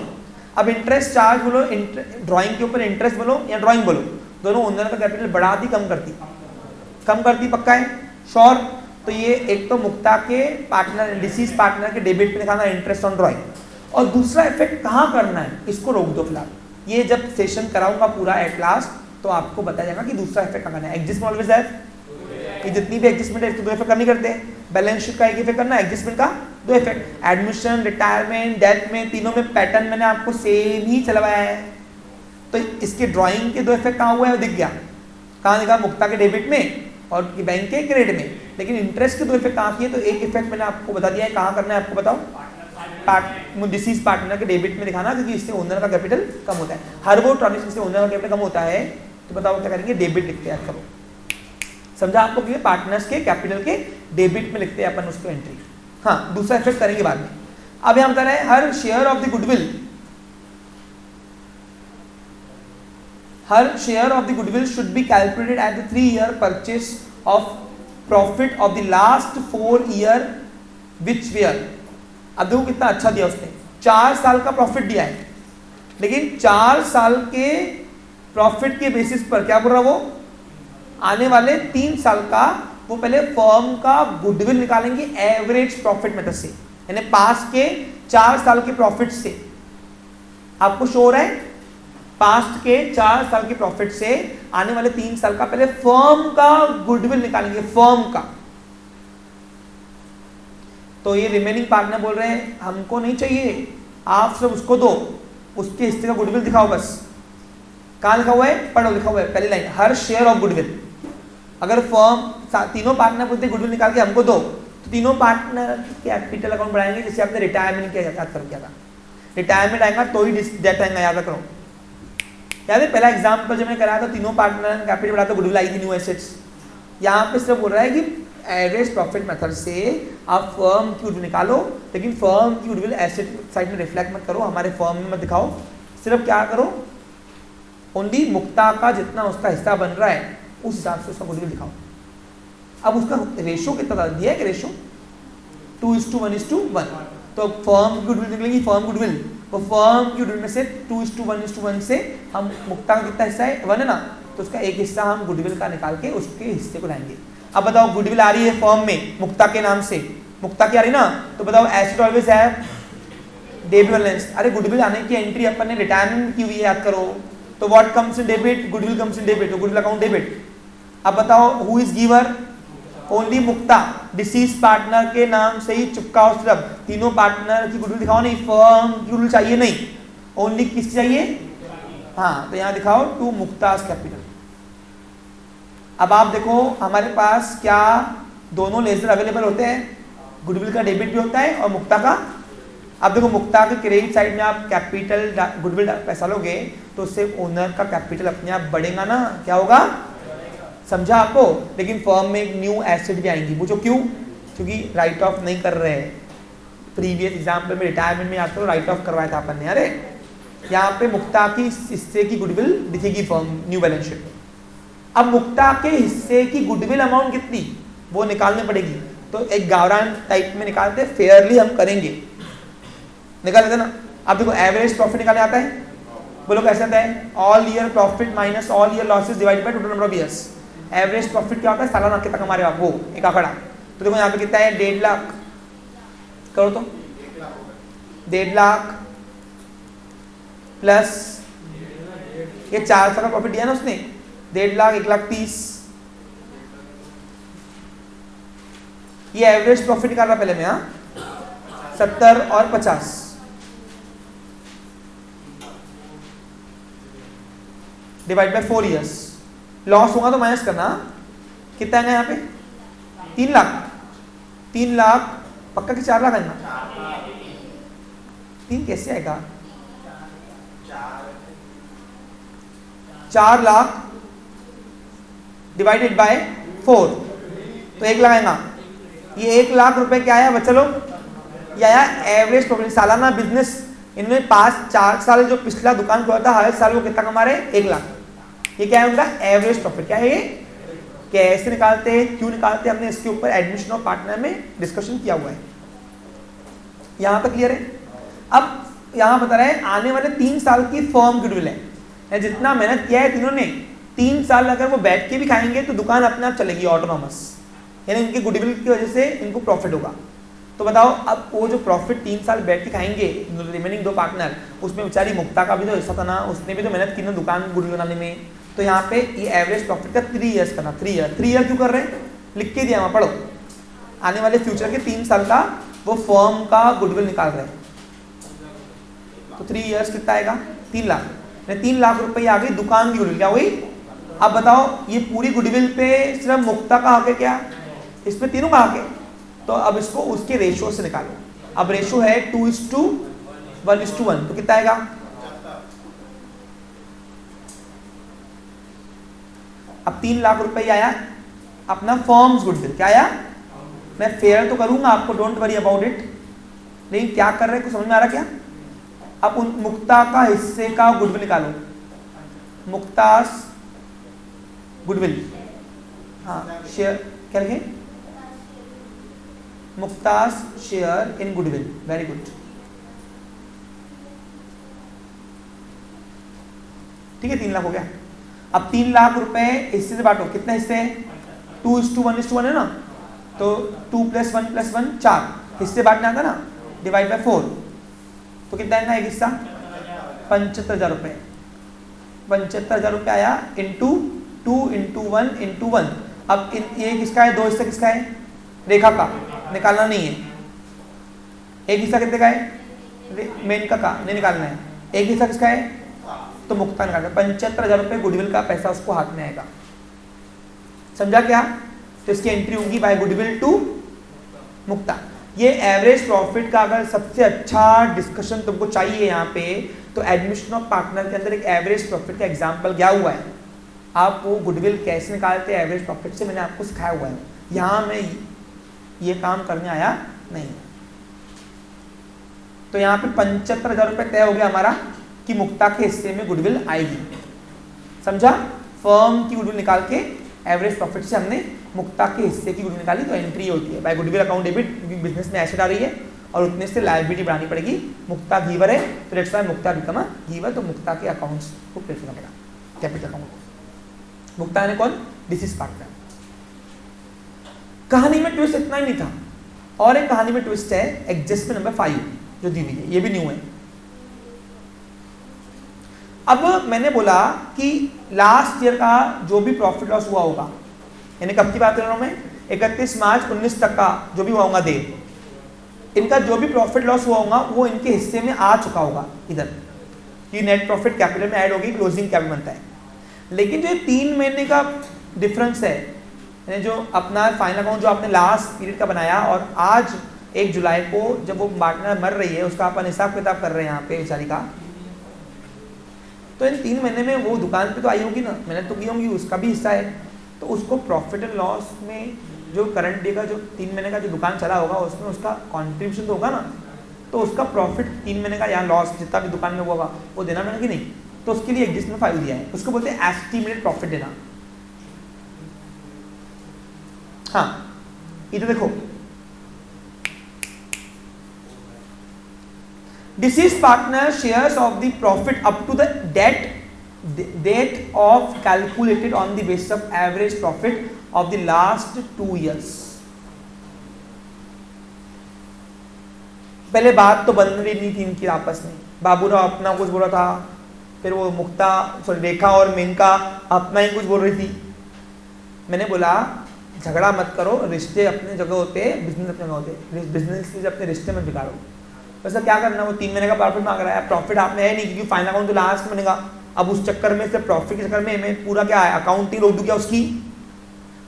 अब इंटरेस्ट चार्ज बोलो, ड्राइंग के ऊपर इंटरेस्ट बोलो या ड्राइंग बोलो, दोनों ओनर का कैपिटल बढ़ाती कम करती पक्का है? श्योर। तो ये एक तो मुक्ता के पार्टनर डिसीज पार्टनर के डेबिट पे दिखाना इंटरेस्ट ऑन ड्राइंग, और दूसरा इफेक्ट कहाँ करना है इसको रोक दो फिलहाल, ये जब सेशन कराऊंगा पूरा एट लास्ट तो आपको बताया जाएगा कि दूसरा इफेक्ट कहाँ करना है। एडजस्टमेंट ऑलवेज है कि जितनी भी एडजस्टमेंट है इसको 2 इफेक्ट करनी करते हैं, बैलेंस शीट का 1 इफेक्ट करना, एडजस्टमेंट का 2 इफेक्ट। एडमिशन, रिटायरमेंट, डेथ में तीनों में पैटर्न मैंने आपको सेम ही चलवाया है। तो इसके ड्राइंग के 2 इफेक्ट कहाँ हुआ है दिख गया, कहाँ दिखा? मुक्ता के डेबिट में और बैंक के क्रेडिट में। लेकिन इंटरेस्ट के 2 इफेक्ट कहाँ किए? तो एक इफेक्ट मैंने आपको बता दिया है, कहाँ करना है आपको बताओ? डिसीज पार्टनर के डेबिट में दिखाना, क्योंकि इससे ओनर का कैपिटल कम होता है। हर वो ट्रांजेक्शन से ओनर का कैपिटल कम होता है, तो बताओ क्या करेंगे? डेबिट लिखते हैं, करो समझा आपको कि पार्टनर्स के कैपिटल के डेबिट में लिखते हैं अपन उसको एंट्री। हाँ, दूसरा इफेक्ट करेंगे बाद में। अब यहाँ बता रहे हैं her share of the goodwill should be calculated at the 3-year purchase of profit of the last 4 year which were. अब देखो कितना अच्छा दिया उसने, 4 साल का प्रॉफिट दिया है, लेकिन 4 साल के प्रॉफिट के बेसिस पर क्या बोल रहा वो, आने वाले 3 साल का वो पहले फर्म का गुडविल निकालेंगे एवरेज प्रॉफिट मेथड से, यानी पास्ट के 4 साल के प्रॉफिट से। आपको शो हो रहा है, पास्ट के 4 साल के प्रॉफिट से आने वाले 3 साल का पहले फर्म का गुडविल निकालेंगे, फर्म का। तो ये रिमेनिंग पार्टनर बोल रहे हैं हमको नहीं चाहिए, आप सब उसको दो, उसके हिस्से का गुडविल दिखाओ बस। कहां लिखा हुआ है, पढ़ो, लिखा हुआ है पहली line, her share of goodwill. अगर फर्म तीनों पार्टनर बोलते गुडविल निकाल के हमको दो, तो तीनों पार्टनर कैपिटल अकाउंट बढ़ाएंगे, जैसे आपने रिटायरमेंट किया, याद करो क्या था, रिटायरमेंट आएगा तो ही डेट आएगा, याद करो। याद है पहला एग्जाम्पल जब मैंने कराया था, तीनों पार्टनर कैपिटल बढ़ा तो गुडविल आई थी, न्यू एसेट्स। यहाँ पे सिर्फ बोल रहा है कि एवरेज प्रॉफिट मेथड से आप फर्म की गुडविल निकालो, लेकिन फर्म की गुडविल एसेट साइड में रिफ्लेक्ट मत करो, हमारे फर्म में मत दिखाओ, सिर्फ क्या करो, ओनली मुक्ता का जितना उसका हिस्सा बन रहा है उस हिसाब से उसका गुडविल दिखाओ। अब उसका रेशो कितना दिया है कि रेशो 2:1:1, तो फर्म की गुडविल निकलेगी, फर्म गुडविल, तो फर्म की गुडविल में से 2:1:1 से हम मुक्ता का कितना हिस्सा है 1 है ना, तो उसका एक हिस्सा हम गुडविल का निकाल के उसके हिस्से को लाएंगे। अब बताओ गुडविल आ रही है फर्म में मुक्ता के नाम से, मुक्ता की आ रही ना, तो बताओ एसेट ऑलवेज है डेबिट बैलेंस। अरे गुडविल आने की एंट्री अपन ने रिटायरमेंट की हुई है, याद करो, तो what comes in debit, goodwill comes in debit, तो गुडविल अकाउंट डेबिट। अब बताओ who is giver, only Mukta, disease partner के नाम से ही चिपकाओ, सिर्फ तीनों पार्टनर की गुडविल दिखाओ, नहीं फर्म की गुडविल चाहिए नहीं, ओनली किस चाहिए, हाँ, तो यहाँ दिखाओ टू मुक्तास कैपिटल। अब आप देखो हमारे पास क्या दोनों लेजर अवेलेबल होते हैं, गुडविल का डेबिट भी होता है और मुक्ता का। अब देखो मुक्ता के क्रेडिट साइड में आप कैपिटल गुडविल पैसा लोगे तो उससे ओनर का कैपिटल अपने आप बढ़ेगा ना, क्या होगा, समझा आपको। लेकिन फर्म में एक न्यू एसेट भी आएंगी, पूछो क्यों, क्योंकि राइट ऑफ नहीं कर रहे हैं। प्रीवियस एग्जाम्पल में रिटायरमेंट में आपको राइट ऑफ करवाया था अपन ने, अरे यहाँ पे मुक्ता की हिस्से की गुडविल दिखेगी फर्म न्यू बैलेंस शीट में। अब मुक्ता के हिस्से की गुडविल अमाउंट कितनी वो निकालनी पड़ेगी, तो एक गावरान टाइप में निकालते, फेयरली हम करेंगे, निकाल लेते ना। अब देखो एवरेज प्रॉफिट निकालने आता है, बोलो कैसे आता है, all year profit minus all year losses divided by total number of years. Average profit क्या होता है, सालाना कितना कमा रहे हो आप, वो एक आंकड़ा। तो देखो यहाँ पे कितना है, 1.5 लाख, करो तो 1.5 लाख प्लस ये 4 साल का प्रॉफिट दिया ना उसने, 1.5 लाख, 1,30,000, ये एवरेज प्रॉफिट निकाल रहा पहले में, हाँ 70 और 50, डिवाइड बाय 4 ईयर्स। लॉस होगा तो माइनस करना, कितना है यहाँ पे 3 लाख, 3 लाख पक्का कि 4 लाख है ना, 3 कैसे आएगा, 4 लाख डिवाइडेड बाय 4 तो 1 लाख आएगा। ये 1 लाख रुपए क्या आया बच्चा लोग, ये आया एवरेज प्रॉफिट, सालाना बिजनेस। इन्होंने 4 साल जो पिछला दुकान खोला था हर साल वो कितना कमा रहे, 1 लाख। ये क्या है उनका एवरेज प्रॉफिट, क्या है ये, कैसे निकालते हैं, क्यों निकालते हैं, हमने इसके ऊपर एडमिशन ऑफ पार्टनर में डिस्कशन किया हुआ है, यहाँ पर क्लियर है। अब यहाँ बता रहे हैं आने वाले 3 साल की फर्म गुडविल है, जितना मेहनत किया है तीनों ने, 3 साल अगर वो बैठ के भी खाएंगे तो दुकान अपने आप चलेगी ऑटोनॉमस, यानी इनकी गुडविल की वजह से इनको प्रॉफिट होगा। तो बताओ अब वो जो प्रॉफिट 3 साल बैठ के खाएंगे रिमेनिंग 2 पार्टनर, उसमें बेचारी मुक्ता का भी तो हिस्सा था ना, उसने भी तो मेहनत की ना दुकान गुडविल बनाने में। तो यहाँ पे ये एवरेज प्रॉफिट का 3 ईयर्स करना, 3 ईयर क्यों कर रहे हैं, लिख के दिया वहाँ, पढ़ो, आने वाले फ्यूचर के 3 साल का वो फर्म का गुडविल निकाल रहे हैं। तो 3 ईयर्स कितना आएगा, 3 लाख, 3 लाख रुपए आ गई दुकान की गुडविल, क्या हुई। अब बताओ ये पूरी गुडविल पे सिर्फ मुक्ता का हक है क्या, इसमें तीनों का हक है, तो अब इसको उसके रेशियो से निकालो। अब रेशियो है 2:1:1, तो कितना आएगा, अब 3 लाख रुपए आया अपना फर्म्स गुडविल, क्या आया, मैं फेयर तो करूंगा आपको, डोंट वरी अबाउट इट, लेकिन क्या कर रहे हैं कुछ समझ में आ रहा क्या। अब उन मुक्ता का हिस्से का गुडविल निकालो, मुक्तास गुडविल, हाँ शेयर क्या लिखे, Muktas share in goodwill, very good, ठीक है 3 लाख हो गया। अब 3 लाख रुपए हिस्से से बांटो, कितने हिस्से, 2:1 है ना, तो 2 + 1 + 1 4 हिस्से बांटना था ना, डिवाइड बाय 4, तो कितना आएगा एक हिस्सा 75,000 रुपये। 75,000 रुपये आया इंटू 2 × 1 × 1। अब ये किसका है, 2 हिस्सा किसका है, रेखा का, निकालना नहीं है। एक हिस्सा कितने का है, मेनका का नहीं निकालना है। एक हिस्सा किसका है, तो मुक्ता निकालना है। 75,000 रुपये गुडविल का पैसा उसको हाथ में आएगा। समझा क्या? तो इसकी एंट्री होगी बाय गुडविल टू मुक्ता। ये एवरेज प्रॉफिट का अगर सबसे अच्छा डिस्कशन तुमको चाहिए यहाँ पे, तो एडमिशन ऑफ पार्टनर के अंदर एक एवरेज प्रॉफिट का एग्जांपल क्या हुआ है। आप वो गुडविल कैसे निकालते हैं एवरेज प्रॉफिट से, मैंने आपको सिखाया हुआ है। यहाँ मैं ये काम करने आया नहीं। तो यहाँ पे 75,000 रुपये तय हो गया हमारा कि मुक्ता के हिस्से में गुडविल आएगी। समझा? फर्म की गुडविल निकाल के एवरेज प्रॉफिट से हमने मुक्ता के हिस्से की गुडविल निकाली, तो एंट्री होती है by goodwill account debit, business में एसेट आ रही है और उतने से लायबिलिटी बढ़ानी पड़ेगी। मुक्ता गीवर है तो let's say Mukta become a गीवर, तो मुक्ता के अकाउंट्स को क्लियर करना पड़ेगा, कैपिटल अकाउंट। मुक्ता ने कौन, डिसीज पार्टनर। कहानी में ट्विस्ट इतना ही नहीं था, और एक कहानी में ट्विस्ट है एडजस्टमेंट नंबर 5 जो दी हुई है, ये भी न्यू है। अब मैंने बोला कि लास्ट ईयर का जो भी प्रॉफिट लॉस हुआ होगा, यानी कब की बात कर रहा हूं मैं, 31 मार्च 19 तक का जो भी हुआ होगा दे, इनका जो भी प्रॉफिट लॉस हुआ होगा वो इनके हिस्से में आ चुका होगा इधर, कि नेट प्रॉफिट कैपिटल में ऐड होगी, क्लोजिंग कैपिटल बनता है। लेकिन जो 3 महीने का डिफरेंस है, यानी जो अपना फाइनल अकाउंट जो आपने लास्ट पीरियड का बनाया और आज 1 जुलाई को जब वो पार्टनर मर रही है उसका अपन हिसाब किताब कर रहे हैं यहाँ पे बेचारी का, तो इन 3 महीने में वो दुकान पे तो आई होगी ना, मेहनत तो की होगी, उसका भी हिस्सा है, तो उसको प्रॉफिट एंड लॉस में जो करंट डे का जो 3 महीने का जो दुकान चला होगा उसमें उसका कॉन्ट्रीब्यूशन तो होगा ना, तो उसका प्रॉफिट 3 महीने का या लॉस जितना भी दुकान में हुआ होगा वो देना पड़ेगा कि नहीं, तो उसके लिए एडजस्टमेंट 5 दिया है, उसको बोलते हैं एस्टिमेटेड प्रॉफिट देना। हाँ इधर देखो, deceased partner shares of the profit up to the date of calculated on the basis of average profit of the last 2 years। पहले बात तो बन रही नहीं थी इनकी आपस में, बाबूराव अपना कुछ बोल रहा था, फिर वो मुक्ता सॉरी रेखा और मेनका अपना ही कुछ बोल रही थी। मैंने बोला झगड़ा मत करो, रिश्ते अपने जगह होते हैं, बिजनेस अपने जगह होते हैं, बिजनेस से अपने रिश्ते में बिगाड़ो। वैसा क्या करना, वो 3 महीने का प्रॉफिट मांग रहा है, प्रॉफिट आपने है नहीं क्योंकि फाइनल अकाउंट तो लास्ट में बनेगा। अब उस चक्कर में से प्रॉफिट के चक्कर में मैं पूरा क्या है अकाउंटिंग रोक दूं क्या उसकी,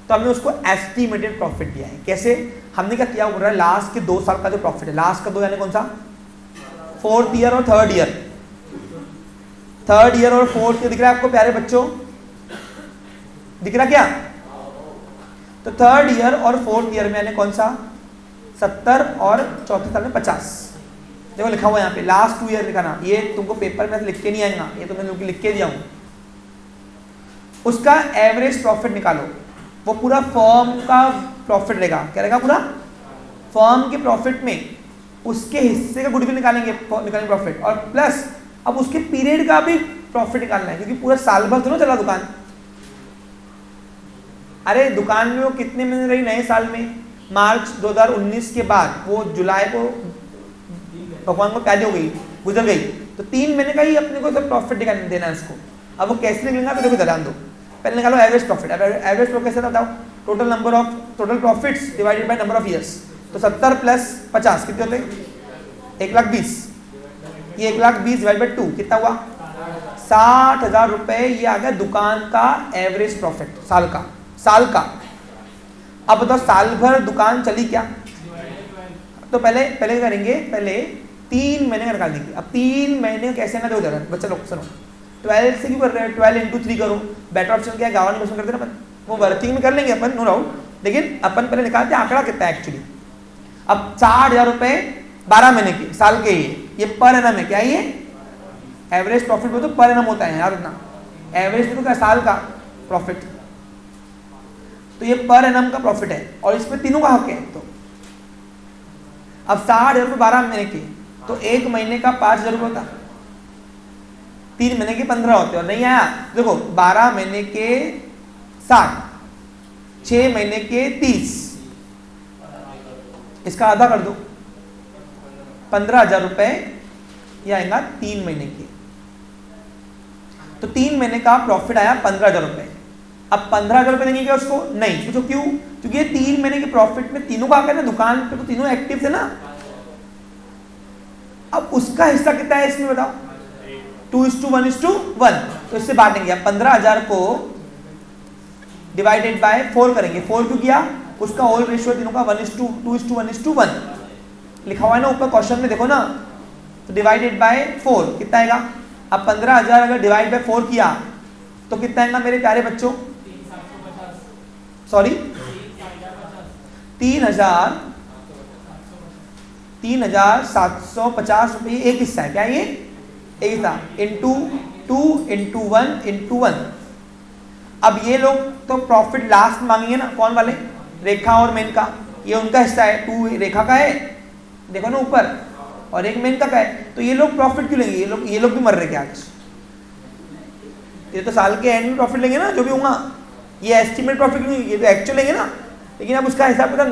तो हमने उसको एस्टिमेटेड प्रॉफिट दिया है। कैसे हमने क्या किया, बोल रहा है लास्ट के 2 साल का जो प्रॉफिट है, लास्ट का 2 यानी कौन सा, 4th ईयर और 3rd ईयर, 3rd ईयर और 4th ईयर दिख रहा है आपको प्यारे बच्चों, दिख रहा क्या, तो 3rd ईयर और 4th ईयर में यानी कौन सा 70 और चौथे साल में 50। देखो लिखा हुआ यहाँ पे लास्ट 2 ईयर लिखाना, ये तुमको पेपर में लिख के नहीं आएगा, ये तो मैंने लिख के दिया हूँ। उसका एवरेज प्रॉफिट निकालो, वो पूरा फर्म का प्रॉफिट रहेगा, क्या रहेगा पूरा फर्म के प्रॉफिट में उसके हिस्से का गुडविल निकालेंगे प्रॉफिट, और प्लस अब उसके पीरियड का भी प्रॉफिट निकालना है क्योंकि पूरा साल भर तो ना चला दुकान। अरे दुकान में वो कितने महीने रही नए साल में, मार्च 2019 के बाद वो जुलाई को भगवान को प्यारी हो गई, गुजर गई, तो 3 महीने का ही अपने को तो प्रॉफिट देना है इसको। अब वो कैसे निकलेगा तो देखो ध्यान दो, पहले निकालो एवरेज प्रॉफिट। एवरेज प्रॉफिट कैसे बताओ, total profits divided by number of years, तो 70 + 50 कितने होते हैं 1,20,000, ये 1,20,000 डिवाइड बाय 2 कितना हुआ 60,000 रुपए। ये आ गया दुकान का एवरेज प्रॉफिट साल का। अब बताओ साल भर दुकान चली क्या, तो पहले क्या करेंगे, पहले 3 महीने का निकाल देंगे। अब 3 महीने कैसे ना दो जरा बच्चा लोग सुनो, 12 से क्यों कर रहे हैं, 12 × 3 करो, बेटर ऑप्शन क्या है गाँव में करते ना अपन, वो वर्किंग में कर लेंगे अपन नो डाउट, लेकिन अपन पहले निकालते हैं आंकड़ा कितना है एक्चुअली। अब 60,000 रुपए 12 महीने के साल के, ये पर एनम है, क्या ये एवरेज प्रॉफिट में तो पर एनम होता है यार, इतना एवरेज में तो क्या साल का प्रॉफिट, तो ये पर एनम का प्रॉफिट है और इसमें तीनों का हक है। तो अब 60,000 रुपये 12 महीने के, तो 1 महीने का 5,000 रुपये होता, 3 महीने के 15 होते, और नहीं आया देखो 12 महीने के 60, 6 महीने के 30, इसका आधा कर दो 15,000 रुपए, ये आएगा 3 महीने के। तो 3 महीने का प्रॉफिट आया 15,000 रुपए। अब 15,000 रुपए देंगे क्या उसको? नहीं। पूछो क्यों? क्योंकि ये 3 महीने के प्रॉफिट में तीनों का आ गया ना, दुकान पे तो तीनों एक्टिव थे ना। अब उसका हिस्सा कितना है इसमें बताओ? 2:1:1। तो इससे बांटेंगे। अब 15,000 को डिवाइडेड बाय 4 करेंगे। 4 क्यों किया? उसका होल रेशियो तीनों का 1:2:1 लिखा हुआ है ना ऊपर क्वेश्चन में, देखो ना। तो डिवाइडेड बाय 4 कितना आएगा? अब 15,000 अगर डिवाइड बाय 4 किया तो कितना आएगा मेरे प्यारे बच्चों? सॉरी 3,750 रुपये। एक हिस्सा है क्या? ये एक हिस्सा इंटू 2 इंटू 1 इंटू 1। अब ये लोग तो प्रॉफिट लास्ट मांगेंगे ना, कौन वाले? रेखा और मेनका। ये उनका हिस्सा है, 2 रेखा का है देखो ना ऊपर, और एक मेनका का है। तो ये लोग प्रॉफिट क्यों लेंगे? ये लोग भी मर रहे क्या आज? ये तो साल के एंड में प्रॉफिट लेंगे ना जो भी होगा। ये एस्टिमेट प्रॉफिट क्यों? ये तो एक्चुअल लेंगे ना। लेकिन अब उसका हिसाब किताब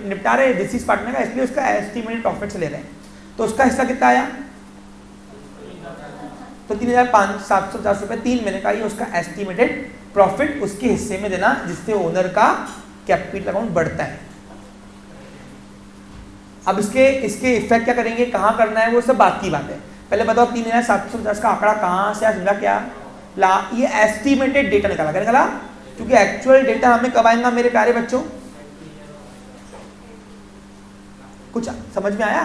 निपटा रहे डिसीज पार्टनर का, इसलिए उसका एस्टिमेटेड प्रॉफिट से ले रहे हैं। तो उसका हिस्सा कितना आया? तो 3,750 रुपये 3 महीने का, ये उसका एस्टिमेटेड प्रॉफिट उसके हिस्से में देना, जिससे ओनर का कैपिटल अकाउंट बढ़ता है। अब इसके इफेक्ट क्या करेंगे, कहाँ करना है, वो सब बात की बात है। पहले बताओ 3,750 का आंकड़ा कहाँ से समझा क्या? ये एस्टिमेटेड डेटा निकाला। क्या निकाला? क्योंकि एक्चुअल डेटा हमें कब आएगा मेरे प्यारे बच्चों? कुछ समझ में आया?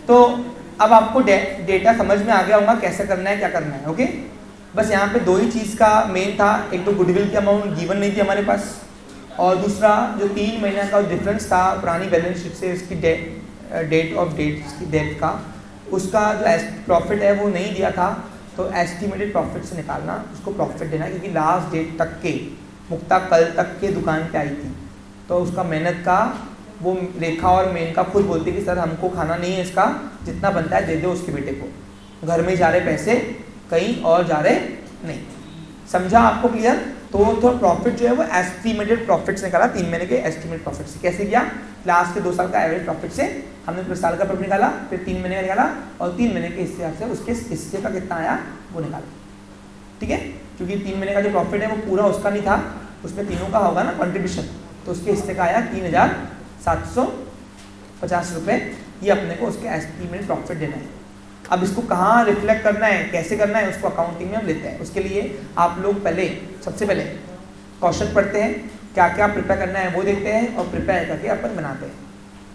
तो अब आपको डेटा समझ में आ गया होगा कैसे करना है, क्या करना है। ओके, बस यहाँ पे 2 ही चीज़ का मेन था। एक तो गुडविल की अमाउंट गिवन नहीं थी हमारे पास, और दूसरा जो 3 महीने का डिफरेंस था पुरानी बैलेंस शीट से इसकी डेट की डेट का, उसका जो प्रॉफिट है वो नहीं दिया था। तो एस्टिमेटेड प्रॉफिट से निकालना, उसको प्रॉफिट देना, क्योंकि लास्ट डेट तक के मुक्ता कल तक के दुकान पे आई थी। तो उसका मेहनत का वो रेखा और मेनका खुद बोलती कि सर हमको खाना नहीं है, इसका जितना बनता है दे दो उसके बेटे को, घर में जा रहे पैसे कहीं और जा रहे नहीं। समझा आपको? क्लियर? तो प्रॉफिट जो है वो एस्टिमेटेड प्रॉफिट से निकाला, 3 महीने के एस्टिमेटेड प्रॉफिट से। कैसे किया? लास्ट के 2 साल का एवरेज प्रॉफिट से हमने पूरे साल का प्रॉफिट निकाला, फिर 3 महीने का निकाला, और 3 महीने के हिस्से से उसके हिस्से का कितना आया वो निकाला। ठीक है? क्योंकि 3 महीने का जो प्रॉफिट है वो पूरा उसका नहीं था, उसमें तीनों का होगा ना कंट्रीब्यूशन, तो उसके हिस्से का आया 3,750 रुपये। ये अपने को उसके एस्टिमेटेड प्रॉफिट देना है। अब इसको कहाँ रिफ्लेक्ट करना है, कैसे करना है, उसको अकाउंटिंग में हम लेते हैं। उसके लिए आप लोग सबसे पहले क्वेश्चन पढ़ते हैं, क्या क्या प्रिपेयर करना है वो देखते हैं, और प्रिपेयर करके अपन बनाते हैं।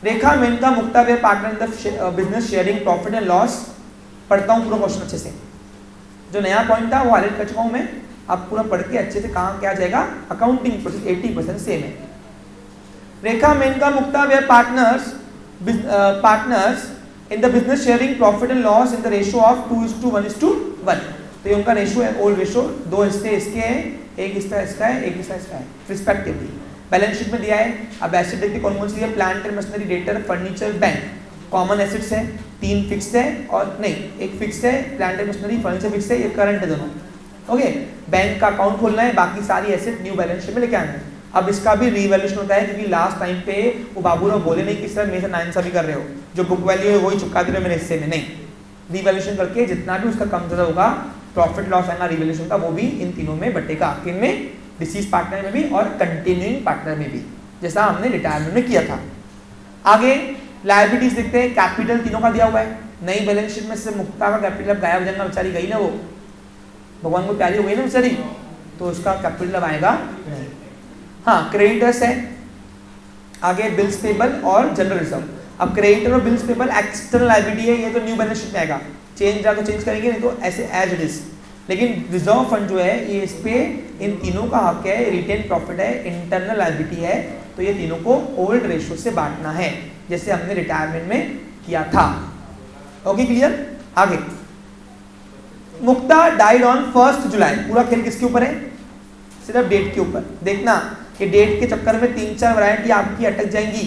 Rekha Menaka Mukta were partner in the business sharing profit and loss. पढ़ता हूँ पूरा क्वेश्चन अच्छे से, जो नया पॉइंट था वो हाईलाइट कर चुका हूँ मैं। आप पूरा पढ़ के अच्छे से कहाँ क्या जाएगा, अकाउंटिंग प्रोसेस 80% सेम है। Rekha Menaka Mukta were partners in the business sharing profit and loss in the ratio of 2:1:1। तो ये उनका रेशियो है, ओल्ड रेशियो। 2 हिस्से इसके हैं, एक हिस्सा इसका है, एक हिस्सा इसका है रिस्पेक्टिवली। बैलेंस शीट में दिया है। अब एसेट देखते कौन कौन सी है, plant and machinery, debtor, furniture, bank. Common assets है, 3 फिक्स्ड है, और नहीं एक फिक्स्ड है, plant and machinery, furniture fixed है, ये करंट है दोनों। ओके, बैंक का अकाउंट खोलना है, बाकी सारी एसेट न्यू बैलेंस शीट में लेके आना है। अब इसका भी रीवैल्यूएशन होता है, क्योंकि लास्ट टाइम पे वो बाबूराव बोले नहीं कि सर मेरे से नाइंसाफी कर रहे हो, जो बुक वैल्यू है वही चुका दे रहे हो मेरे हिस्से में। नहीं, रीवैल्यूएशन करके जितना भी उसका कम ज़्यादा होगा, प्रॉफिट लॉस आएगा रीवैल्यूएशन का, वो भी इन तीनों में बटेगा, किन में, डिसीज पार्टनर में भी और कंटिन्यूइंग पार्टनर में भी, जैसा हमने रिटायरमेंट में किया था। आगे लायबिलिटीज देखते हैं। कैपिटल तीनों का दिया हुआ है। नई बैलेंस शीट में से मुक्ता का कैपिटल गायब हो जाएगा, बेचारी गई ना, वो भगवान को प्यारी हो गई ना बेचारी, तो उसका कैपिटल आएगा नहीं। हाँ, क्रेडिटर्स है, आगे बिल्स पेबल और जनरल रिजर्व। अब क्रेडिटर और बिल्स पेबल एक्सटर्नल लायबिलिटी है, ये तो न्यू बैलेंस शीट में आएगा, चेंज रहा तो चेंज करेंगे, नहीं तो ऐसे एज इट इज। लेकिन रिजर्व फंड जो है ये इस पे इन तीनों का हक है, रिटेन प्रॉफिट है, इंटरनल लायबिलिटी है, तो ये तीनों को ओल्ड रेशियो से बांटना है, जैसे हमने रिटायरमेंट में किया था। Okay, clear? आगे मुक्ता डाइड ऑन 1 जुलाई। पूरा खेल किसके ऊपर है? सिर्फ डेट के ऊपर। देखना कि डेट के चक्कर में 3-4 वैरायटी आपकी अटक जाएंगी।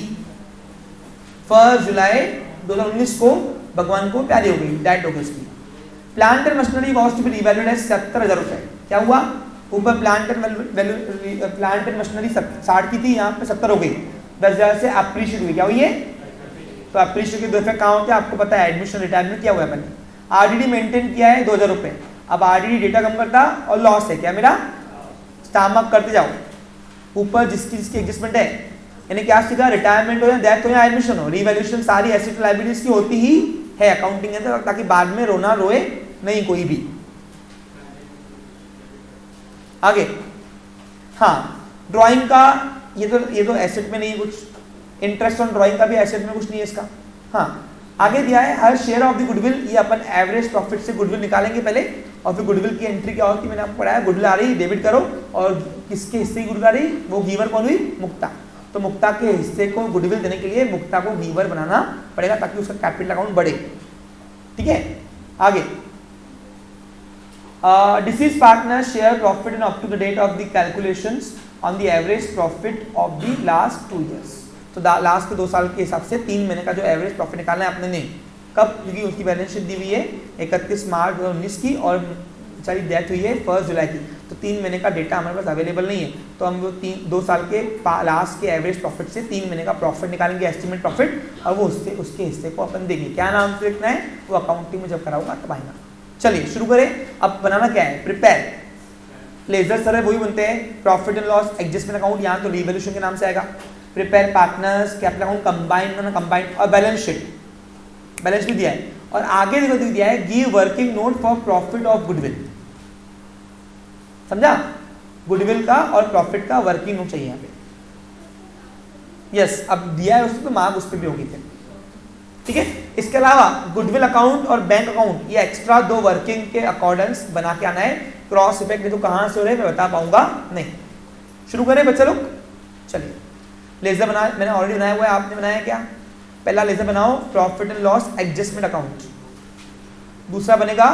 1 जुलाई 2019 को भगवान को प्यारी हो गई, डेट हो गई उसकी। Plant and machinery was to be revalued as 70,000 रुपए। क्या हुआ? ऊपर प्लांट एंड मशीनरी 60 की थी, यहाँ पे 70 हो गई, 10,000 से अप्रिशिएट हुई। क्या हुई है? तो अप्रिशिएट के दो इफेक्ट कहाँ होते हैं आपको पता है, एडमिशन रिटायरमेंट किया हुआ है मैंने। आरडीडी मेंटेन किया है 2,000 रुपए। अब आरडीडी डेटा कम करता और लॉस है क्या मेरा, स्टार्म करते जाओ ऊपर जिसकी जिसकी एडजस्टमेंट है। यानी क्या सीखा, रिटायरमेंट हो या डेथ हो या एडमिशन हो, रिवैल्यूएशन सारी एसेट लायबिलिटीज की होती ही है अकाउंटिंग के अंदर, ताकि बाद में रोना रोए नहीं कोई भी। आगे हाँ, ड्राइंग का ये तो एसेट में नहीं है कुछ, इंटरेस्ट ऑन ड्राइंग का भी एसेट में कुछ नहीं है इसका। हाँ आगे दिया है her share of the goodwill, ये अपन एवरेज प्रॉफिट से गुडविल निकालेंगे पहले, और फिर गुडविल की एंट्री क्या होती है मैंने आपको पढ़ाया। गुडविल आ रही डेबिट करो, और किसके हिस्से की गुडविल आ रही, वो गीवर कौन हुई, मुक्ता। तो मुक्ता के हिस्से को गुडविल देने के लिए मुक्ता को गीवर बनाना पड़ेगा ताकि उसका कैपिटल अकाउंट बढ़े। ठीक है आगे, deceased partner share profit in up to the date of the calculations on the average profit of the last 2 years. तो लास्ट के 2 साल के हिसाब से 3 महीने का जो एवरेज प्रॉफिट निकालना है अपने ने, कब, क्योंकि उसकी बैलेंस शीट दी हुई है 31 मार्च 2019 की और बेचारी डेथ हुई है 1 जुलाई की, तो 3 महीने का डेटा हमारे पास अवेलेबल नहीं है। तो हम वो 2 साल के लास्ट के एवरेज प्रॉफिट से 3 महीने का प्रॉफिट निकालेंगे, एस्टिमेट प्रॉफिट, और वो उसके हिस्से को अपन देंगे। क्या नाम से लिखना है, वो अकाउंटिंग में जब कराऊंगा तब आएगा। चलिए शुरू करें। अब बनाना क्या है, प्रिपेयर लेजर सर है वही बनते हैं, profit and loss adjustment account, यहाँ तो रिवैल्यूएशन के नाम से आएगा। Prepare partners capital account, combined और बैलेंस शीट, बैलेंस भी दिया है। और आगे देखो दिया है give working note for profit of goodwill. समझा, गुडविल का और प्रॉफिट का वर्किंग नोट चाहिए यहाँ पे। यस अब दिया है उसको तो मार्क उस पर भी होगी फिर। ठीक है, इसके अलावा गुडविल अकाउंट और बैंक अकाउंट ये एक्स्ट्रा 2 वर्किंग के अकॉर्डेंस बना के आना है। क्रॉस इफेक्ट नहीं तो कहां से हो रहे मैं बता पाऊंगा नहीं। शुरू करें बच्चा लोग। चलिए लेजर बना, मैंने ऑलरेडी बनाया हुआ है, आपने बनाया क्या? पहला लेजर बनाओ profit and loss adjustment account, दूसरा बनेगा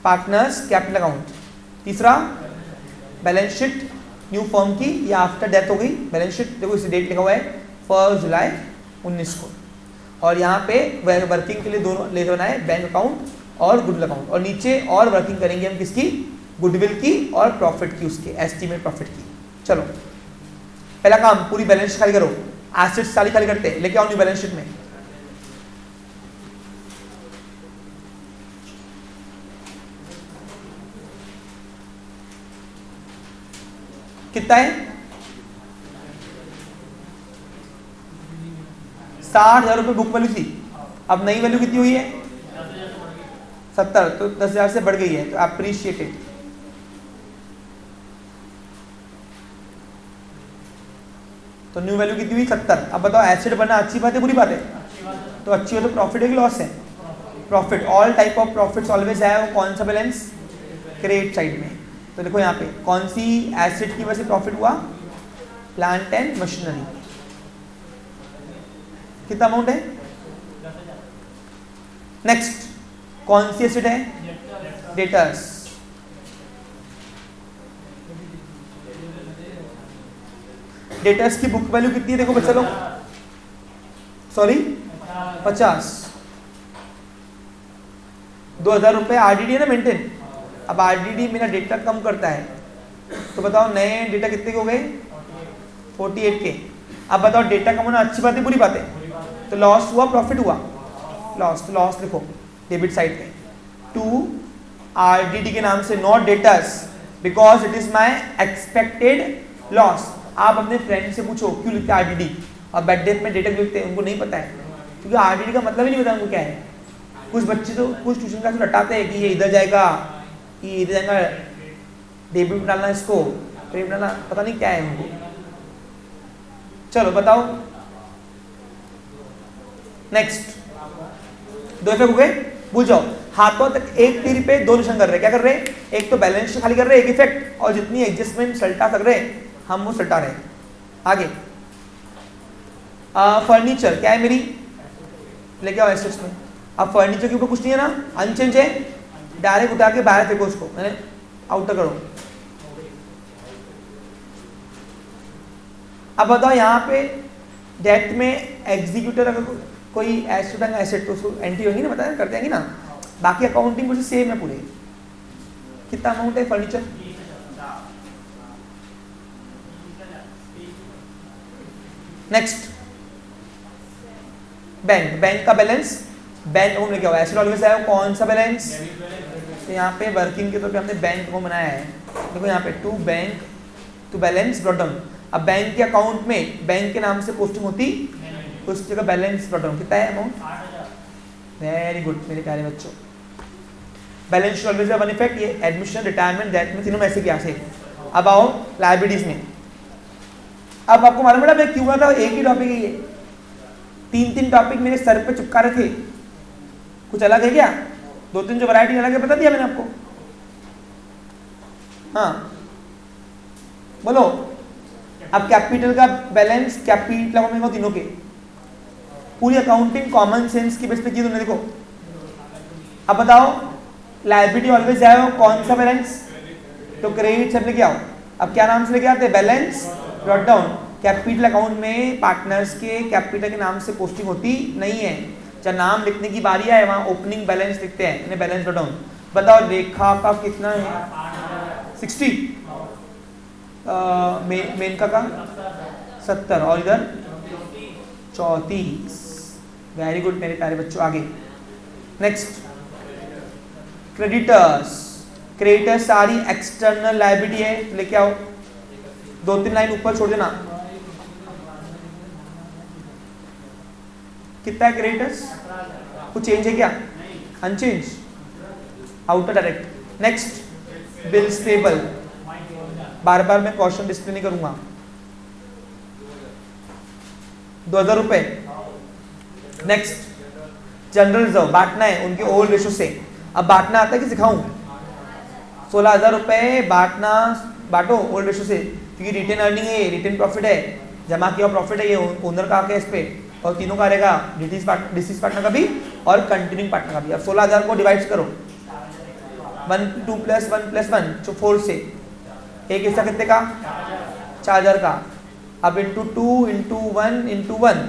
पार्टनर्स कैपिटल अकाउंट, तीसरा बैलेंस शीट न्यू फर्म की, या आफ्टर डेथ हो गई बैलेंस शीट। देखो इसे डेट लिखा हुआ है 1 जुलाई 19 को, और यहाँ पे वर्किंग के लिए दोनों लेजर बनाए, बैंक अकाउंट और गुडविल अकाउंट, और नीचे और वर्किंग करेंगे हम किसकी, गुडविल की और प्रॉफिट की, उसके एस्टीमेट प्रॉफिट की। चलो पहला काम पूरी बैलेंस शीट खाली करो, एसेट्स सारी खाली करते हैं, लेके आओ न्यू बैलेंस शीट में। कितना है 60,000 रुपए बुक वैल्यू थी, अब नई वैल्यू कितनी हुई है 70, तो 10,000 से बढ़ गई है, तो अप्रिशिएटेड। तो न्यू वैल्यू कितनी हुई 70। अब बताओ एसेट बनना अच्छी बात है बुरी बात है? तो अच्छी हो तो प्रॉफिट है कि लॉस है? Profit. All type of profits always है, वो कौन सा बैलेंस, क्रेडिट साइड में। तो देखो यहाँ पे कौन सी एसेट की वजह से प्रॉफिट हुआ, प्लांट एंड मशीनरी। कितना अमाउंट है? नेक्स्ट कौन सी एसेट है, डेटर्स। डेटर्स की बुक वैल्यू कितनी है देखो बच्चा लोग, सॉरी 50, 2,000 रुपए आरडीडी है ना मेंटेन। अब आरडीडी मेरा डेटा कम करता है, तो बताओ नए डेटा कितने के हो गए 48 के। अब बताओ डेटा कम होना अच्छी बात है बुरी बात है? तो लॉस हुआ प्रॉफिट हुआ, लॉस, तो लॉस लिखो डेबिट साइड पे, टू आरडीडी के नाम से, not debtors, because it is my expected loss. आप अपने फ्रेंड से पूछो क्यों लिखते हैं आरडीडी, और बैड डेट में डेटा क्यों लिखते हैं, उनको नहीं पता है, क्योंकि आरडीडी का मतलब ही नहीं पता उनको क्या है। कुछ बच्चे तो कुछ ट्यूशन क्लास में रटाते हैं कि ये इधर जाएगा, ये इधर जाएगा, डेबिट डालना इसको, क्रेडिट डालना, पता नहीं क्या है उनको। चलो बताओ नेक्स्ट, 2 इफेक्ट हो गए, भूल जाओ। हाथों तक एक तीर पे 2 निशान कर रहे हैं, क्या कर रहे हैं, एक तो बैलेंस खाली कर रहे हैं एक इफेक्ट, और जितनी एडजस्टमेंट सल्टा कर रहे हैं हम वो सल्टा रहे हैं। आगे फर्नीचर क्या है मेरी, लेके आओ एसेट्स में। अब फर्नीचर के ऊपर कुछ नहीं है ना, अनचेंज है, डायरेक्ट उठा के बाहर फेंको उसको, मैंने आउटर करो। अब बताओ यहाँ पे डेट में एग्जीक्यूटर अगर कोई एसेट बैंक एसेट तो उसको एंट्री होगी ना, बताया कर देंगे ना। बाकी अकाउंटिंग कुछ सेम है पूरे। कितना अमाउंट है फर्नीचर? नेक्स्ट बैंक, बैंक का बैलेंस, बैंक अकाउंट में क्या होगा? एसेट ऑलवेज है, कौन सा बैलेंस? तो यहाँ पे वर्किंग के तौर पे हमने बैंक को बनाया है। देखो यहाँ पे to bank to balance brought down. अब बैंक के अकाउंट में बैंक के नाम से पोस्टिंग होती, उस जगह बैलेंस ब्रॉट डाउन। कितना है अमाउंट? वेरी गुड मेरे प्यारे बच्चों। Balance sheet always one effect, ये एडमिशन रिटायरमेंट डेट में तीनों में ऐसे क्या से। अब आओ लायबिलिटीज में। अब आपको मालूम है मैं क्यों बोला था एक ही टॉपिक है ये, तीन तीन टॉपिक मेरे सर पे चिपका रहे थे। कुछ अलग है क्या? दो तीन जो वैरायटी अलग है बता दिया मैंने आपको। हाँ बोलो। अब कैपिटल का बैलेंस, कैपिटल अकाउंट में तीनों के, पूरी अकाउंटिंग कॉमन सेंस की बेस पे की तुमने। देखो अब बताओ लायबिलिटी ऑलवेज है कौन सा बैलेंस? तो क्रेडिट सब लेके आओ। अब क्या नाम से लेके आते हैं? Balance brought down. Capital account में पार्टनर्स के कैपिटल के नाम से पोस्टिंग होती नहीं है। जब नाम लिखने की बारी आए वहां ओपनिंग बैलेंस लिखते हैं, इन्हें बैलेंस ब्रॉट डाउन। बताओ रेखा का कितना है? 60। मेनका का 70 और इधर 34। वेरी गुड मेरे प्यारे बच्चों। आगे नेक्स्ट क्रेडिटर्स। क्रेडिटर्स सारी एक्सटर्नल लायबिलिटी है, तो लेके आओ। दो तीन लाइन ऊपर छोड़ देना। कितना है क्रेडिटर्स? कुछ चेंज है क्या? Unchanged, outer direct. Next bills payable. बार बार मैं क्वेश्चन डिस्प्ले नहीं करूंगा। 2000 रुपए। नेक्स्ट जनरल रिजर्व, बांटना है उनके ओल्ड रेशो से। अब बांटना आता है कि सिखाऊं? 16,000 रुपए बांटना, बांटो ओल्ड रेशो से, क्योंकि रिटेन अर्निंग है, रिटेन प्रॉफिट है, जमा किया प्रॉफिट है, ये ओनर का आके इस पे, और तीनों का रहेगा, डिसीज पार्टनर का भी और कंटिन्यूइंग पार्टनर का भी। अब 16,000 को डिवाइड करो 1 2 + 1 + 1 जो 4 से, एक हिस्सा कितने का? 4,000 का। अब इंटू 2 इंटू 1 इंटू 1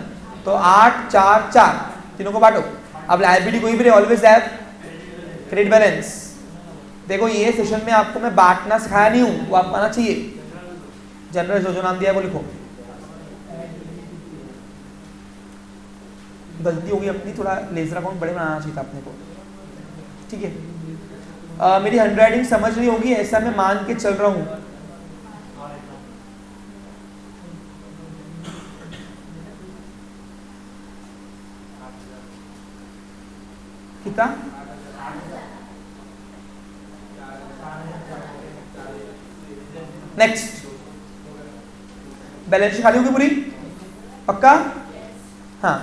तो 8 4 4, तीनों को बांटो। अब लायबिलिटी कोई भी ऑलवेज हैव क्रेडिट बैलेंस। देखो ये सेशन में आपको मैं बांटना सिखाया नहीं हूं, वो आपको आना चाहिए। जनरल जो नाम दिया है वो लिखो। गलती होगी अपनी, थोड़ा लेजर अकाउंट बड़े बनाना चाहिए था अपने को, ठीक है। मेरी हैंडराइटिंग समझ रही होगी ऐसा मैं मान के चल रहा हूं। कितना? नेक्स्ट बैलेंस शीट खाली होगी पूरी, पक्का? हाँ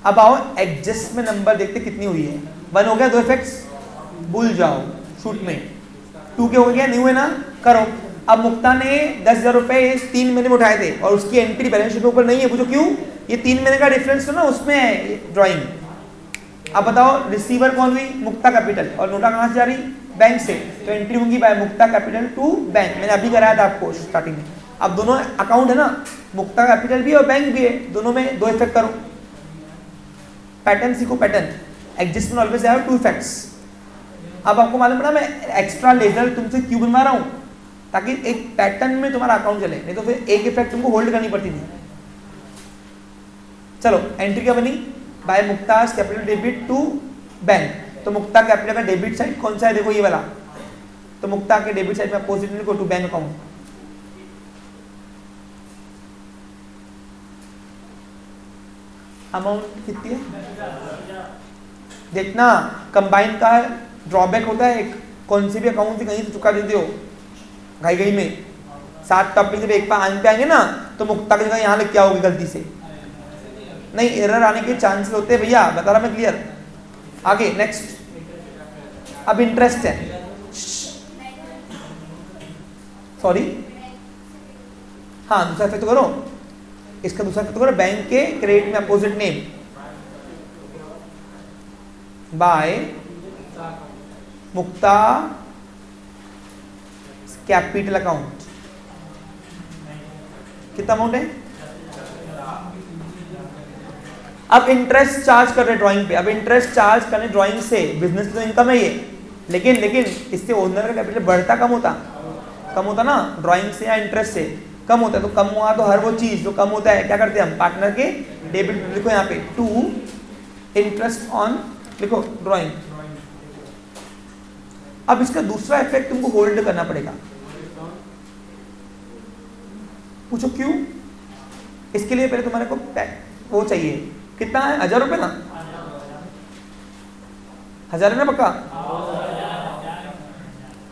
अब आओ एडजस्टमेंट नंबर देखते कितनी हुई है। 1 हो गया, 2 इफेक्ट्स भूल जाओ शूट में। 2 के हो गया, न्यू है ना, करो। अब मुक्ता ने 10,000 रुपए 3 महीने में उठाए थे और उसकी एंट्री बैलेंस शीट में ऊपर नहीं है। पूछो क्यों? ये 3 महीने का डिफरेंस तो ना उसमें है ड्राइंग। अब बताओ रिसीवर कौन हुई? मुक्ता कैपिटल, और नोटा कहां से जा रही? बैंक से, तो एंट्री होंगी by Mukta capital to bank. मैंने अभी कराया था आपको स्टार्टिंग में। अब दोनों अकाउंट है ना, मुक्ता कैपिटल भी और बैंक भी है, दोनों में 2 इफेक्ट करो। पैटर्न सीखो, pattern. Adjustment always have 2 effects. अब आपको मालूम पड़ा मैं एक्स्ट्रा लेजर तुमसे क्यों बनवा रहा हूं? ताकि एक पैटर्न में तुम्हारा अकाउंट चले, नहीं तो फिर एक इफेक्ट तुमको होल्ड करनी पड़ती थी। चलो एंट्री क्या बनी? By Mukta's capital debit to bank. तो मुक्ता कैपिटल का डेबिट साइड कौन सा है? देखो ये वाला। तो मुक्ता के डेबिट साइड में अपोजिट लिखो टू बैंक अकाउंट। अमाउंट कितनी है देखना। कंबाइन का ड्रॉबैक होता है एक, कौन से भी अकाउंट से कहीं से चुका देते हो घाई घाई में, 7 टॉपिक जब एक बार पे आएंगे ना तो मुक्ता की जगह यहाँ लिख के आओगे गलती से, नहीं एरर आने के चांसेस होते हैं भैया, बता रहा मैं क्लियर। आगे नेक्स्ट। अब इंटरेस्ट है, सॉरी हाँ दूसरा इफेक्ट तो करो, इसका दूसरा इफेक्ट तो करो। बैंक के क्रेडिट में opposite name by Mukta capital account. कितना अमाउंट है? अब इंटरेस्ट चार्ज कर रहे ड्राइंग पे, अब इंटरेस्ट चार्ज करने ड्राइंग से बिजनेस की तो इनकम है ये, लेकिन इससे ओनर का कैपिटल बढ़ता कम होता ना, ड्राइंग से या इंटरेस्ट से कम होता है। तो कम हुआ तो हर वो चीज जो कम होता है क्या करते हैं हम, पार्टनर के डेबिट, लिखो यहाँ पे टू इंटरेस्ट ऑन, लिखो ड्राइंग। अब इसका दूसरा इफेक्ट तुमको होल्ड करना पड़ेगा। पूछो क्यों? इसके लिए पहले तुम्हारे को वो चाहिए, कितना है, 1000 रुपए ना, 1000 है ना पक्का?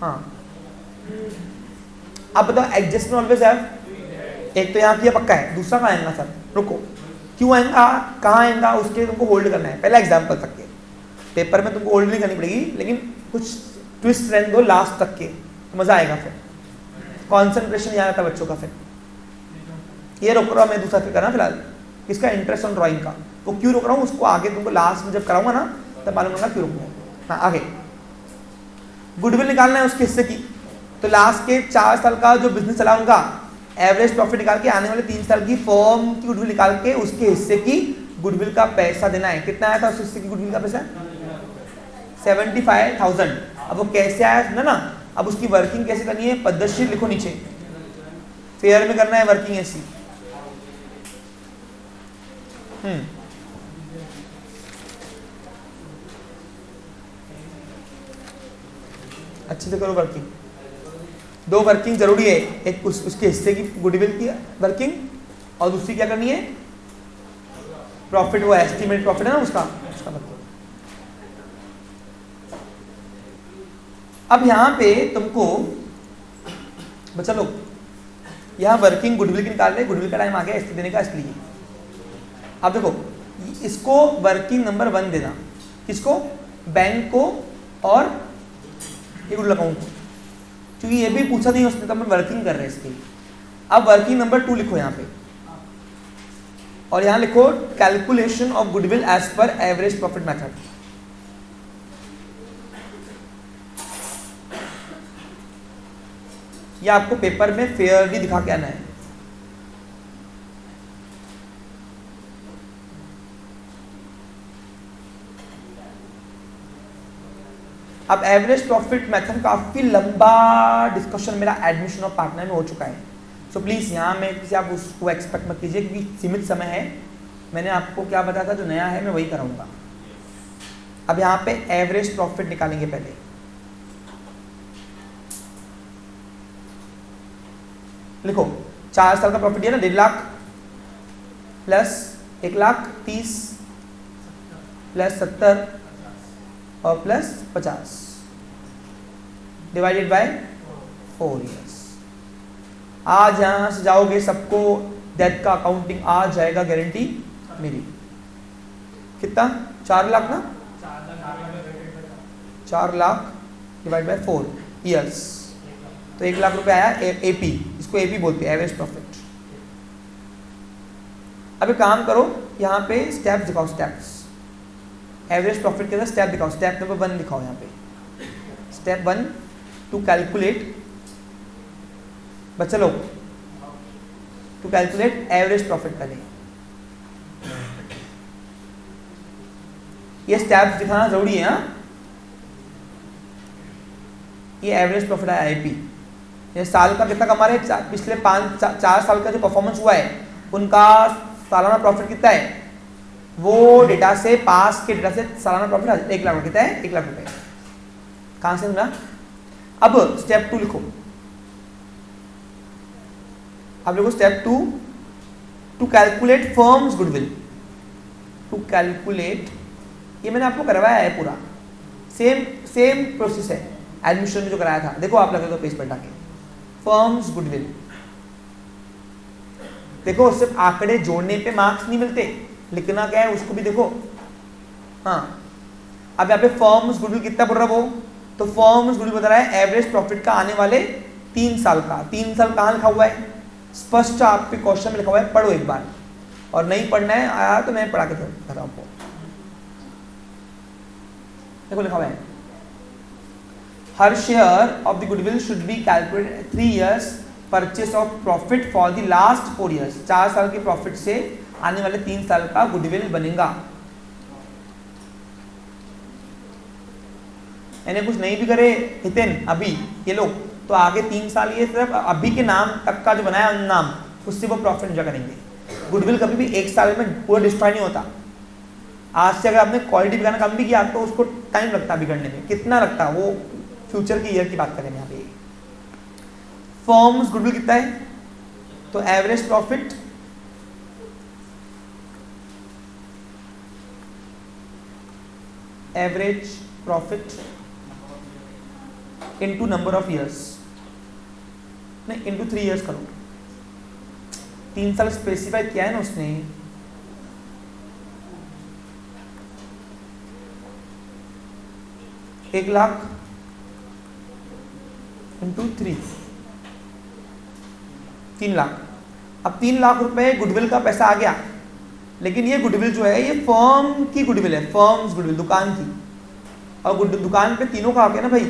हाँ। अब बताओ एडजस्टमेंट ऑलवेज है, एक तो यहाँ किया पक्का है, दूसरा कहाँ आएगा सर, रुको, क्यों आएगा, कहाँ आएगा, उसके तुमको होल्ड करना है। पहला एग्जाम्पल तक के पेपर में तुमको होल्ड नहीं करनी पड़ेगी, लेकिन कुछ ट्विस्ट रहने दो लास्ट तक के, तो मजा आएगा, फिर कॉन्सेंट्रेशन यहाँ आता बच्चों का। फिर ये रोक रहा हूँ मैं, दूसरा फिर करना फिलहाल इसका इंटरेस्ट ऑन ड्राइंग का, वो क्यों रोक रहा हूँ उसको आगे तुमको लास्ट में जब कराऊंगा ना तब मालूम होगा क्यों रोकूंगा। हाँ आगे, गुडविल निकालना है उसके हिस्से की, तो लास्ट के 4 साल का जो बिजनेस चला उनका एवरेज प्रॉफिट निकाल के आने वाले 3 साल की फर्म की गुडविल निकाल के उसके हिस्से की गुडविल का पैसा देना है। कितना आया था उस हिस्से की गुडविल का पैसा? 75,000। अब वो कैसे आया ना, अब उसकी वर्किंग कैसे करनी है, पद्धतिशीर लिखो नीचे, फेयर में करना है वर्किंग ऐसी। अच्छे से करो वर्किंग, 2 वर्किंग जरूरी है, एक उसके हिस्से की गुडविल की वर्किंग और दूसरी क्या करनी है, प्रॉफिट, वो एस्टिमेट प्रॉफिट है ना उसका वर्किंग। अब यहां पे तुमको चलो यहाँ वर्किंग गुडविल की निकाल रहे, गुडविल का टाइम आ गया इसको देने का, इसलिए अब देखो इसको वर्किंग नंबर 1 देना, किसको, बैंक को और गुडविल अकाउंट को, क्योंकि ये भी पूछा नहीं उसने, तो हम वर्किंग कर रहे हैं इसके लिए। अब वर्किंग नंबर 2 लिखो यहाँ पे, और यहाँ लिखो calculation of goodwill as per average profit method. ये आपको पेपर में फेयरली दिखा के आना है। अब एवरेज प्रॉफिट मेथड काफी लंबा डिस्कशन मेरा एडमिशन ऑफ पार्टनर में हो चुका है, सो प्लीज यहाँ में किसी आप उसको एक्सपेक्ट मत कीजिए क्योंकि सीमित समय है। मैंने आपको क्या बताया था, जो नया है मैं वही कराऊंगा। अब यहाँ पे एवरेज प्रॉफिट निकालेंगे पहले, लिखो 4 साल का प्रॉफिट है ना, 1.5 लाख प्लस 1,30,000 प्लस 70 और प्लस 50 डिवाइडेड बाय 4 ईयर्स। आज यहां से जाओगे सबको डेट का अकाउंटिंग आ जाएगा, गारंटी मेरी। कितना, 4 लाख ना, 4 लाख डिवाइड बाय 4 ईयर्स, तो 1 लाख रुपए आया एपी, इसको एपी बोलते हैं एवरेज प्रॉफिट। अब एक काम करो, यहाँ पे स्टेप्स दिखाओ, स्टेप्स एवरेज प्रॉफिट के अंदर स्टेप दिखाओ, स्टेप नंबर 1 दिखाओ यहाँ पे। स्टेप 1 टू कैलकुलेट, बच्चा लोग टू कैलकुलेट एवरेज प्रॉफिट पहले, ये स्टेप्स दिखाना जरूरी है। हाँ, ये एवरेज प्रॉफिट है आईपी, ये साल का कितना कमा रहे हैं, पिछले 4 साल का जो परफॉर्मेंस हुआ है उनका सालाना प्रॉफिट कितना है, वो डेटा से, पास के डेटा से सालाना प्रॉफिट 1 लाख कितना है, 1 लाख रुपए। कहां से मिला? अब स्टेप 2 लिखो, अब लिखो step 2 to calculate firm's goodwill. To calculate, ये मैंने आपको करवाया है पूरा, सेम प्रोसेस है एडमिशन में जो कराया था, देखो आप लगे तो पेज पर जाके, फर्म्स गुडविल। देखो सिर्फ आंकड़े जोड़ने पे मार्क्स नहीं मिलते, लिखना क्या है उसको भी देखो। हाँ, अब यहाँ पे फर्म्स गुडविल कितना पड़ रहा है वो, तो फर्म्स गुडविल बता रहा है एवरेज प्रॉफिट का आने वाले 3 साल का। 3 साल कहाँ लिखा हुआ है, स्पष्ट आपके क्वेश्चन में लिखा हुआ है, पढ़ो एक बार, और नहीं पढ़ना है आया तो मैं पढ़ा के बताऊँ आपको। देखो लिखा हुआ है, her share of the goodwill should be calculated 3 years purchase of profit for the last 4 years। 4 साल के प्रॉफिट से आने वाले 3 साल का गुडविल बनेगा। यानी कुछ नहीं भी करे हितेन अभी ये लोग, तो आगे 3 साल ये सिर्फ अभी के नाम तक का जो बनाया उन नाम, उससे वो प्रॉफिट एंजॉय करेंगे। गुडविल कभी भी 1 साल में पूरा डिस्ट्रॉय नहीं होता। आज से अगर आपने क्वालिटी बिगाड़ना कम भी किया तो उसको टाइम लगता है बिगड़ने में। कितना लगता है वो फ्यूचर की ईयर की बात करें यहाँ पे। फर्म्स गुडविल कितना है, तो average profit into number of years, नहीं इनटू 3 ईयर्स करो। 3 साल स्पेसिफाई किया है ना उसने। एक लाख इंटू 3 लाख। अब 3 लाख रुपए गुडविल का पैसा आ गया, लेकिन ये गुडविल जो है ये फर्म की गुडविल है, फर्म्स गुडविल दुकान की। और दुकान पे तीनों का आ गया ना भाई,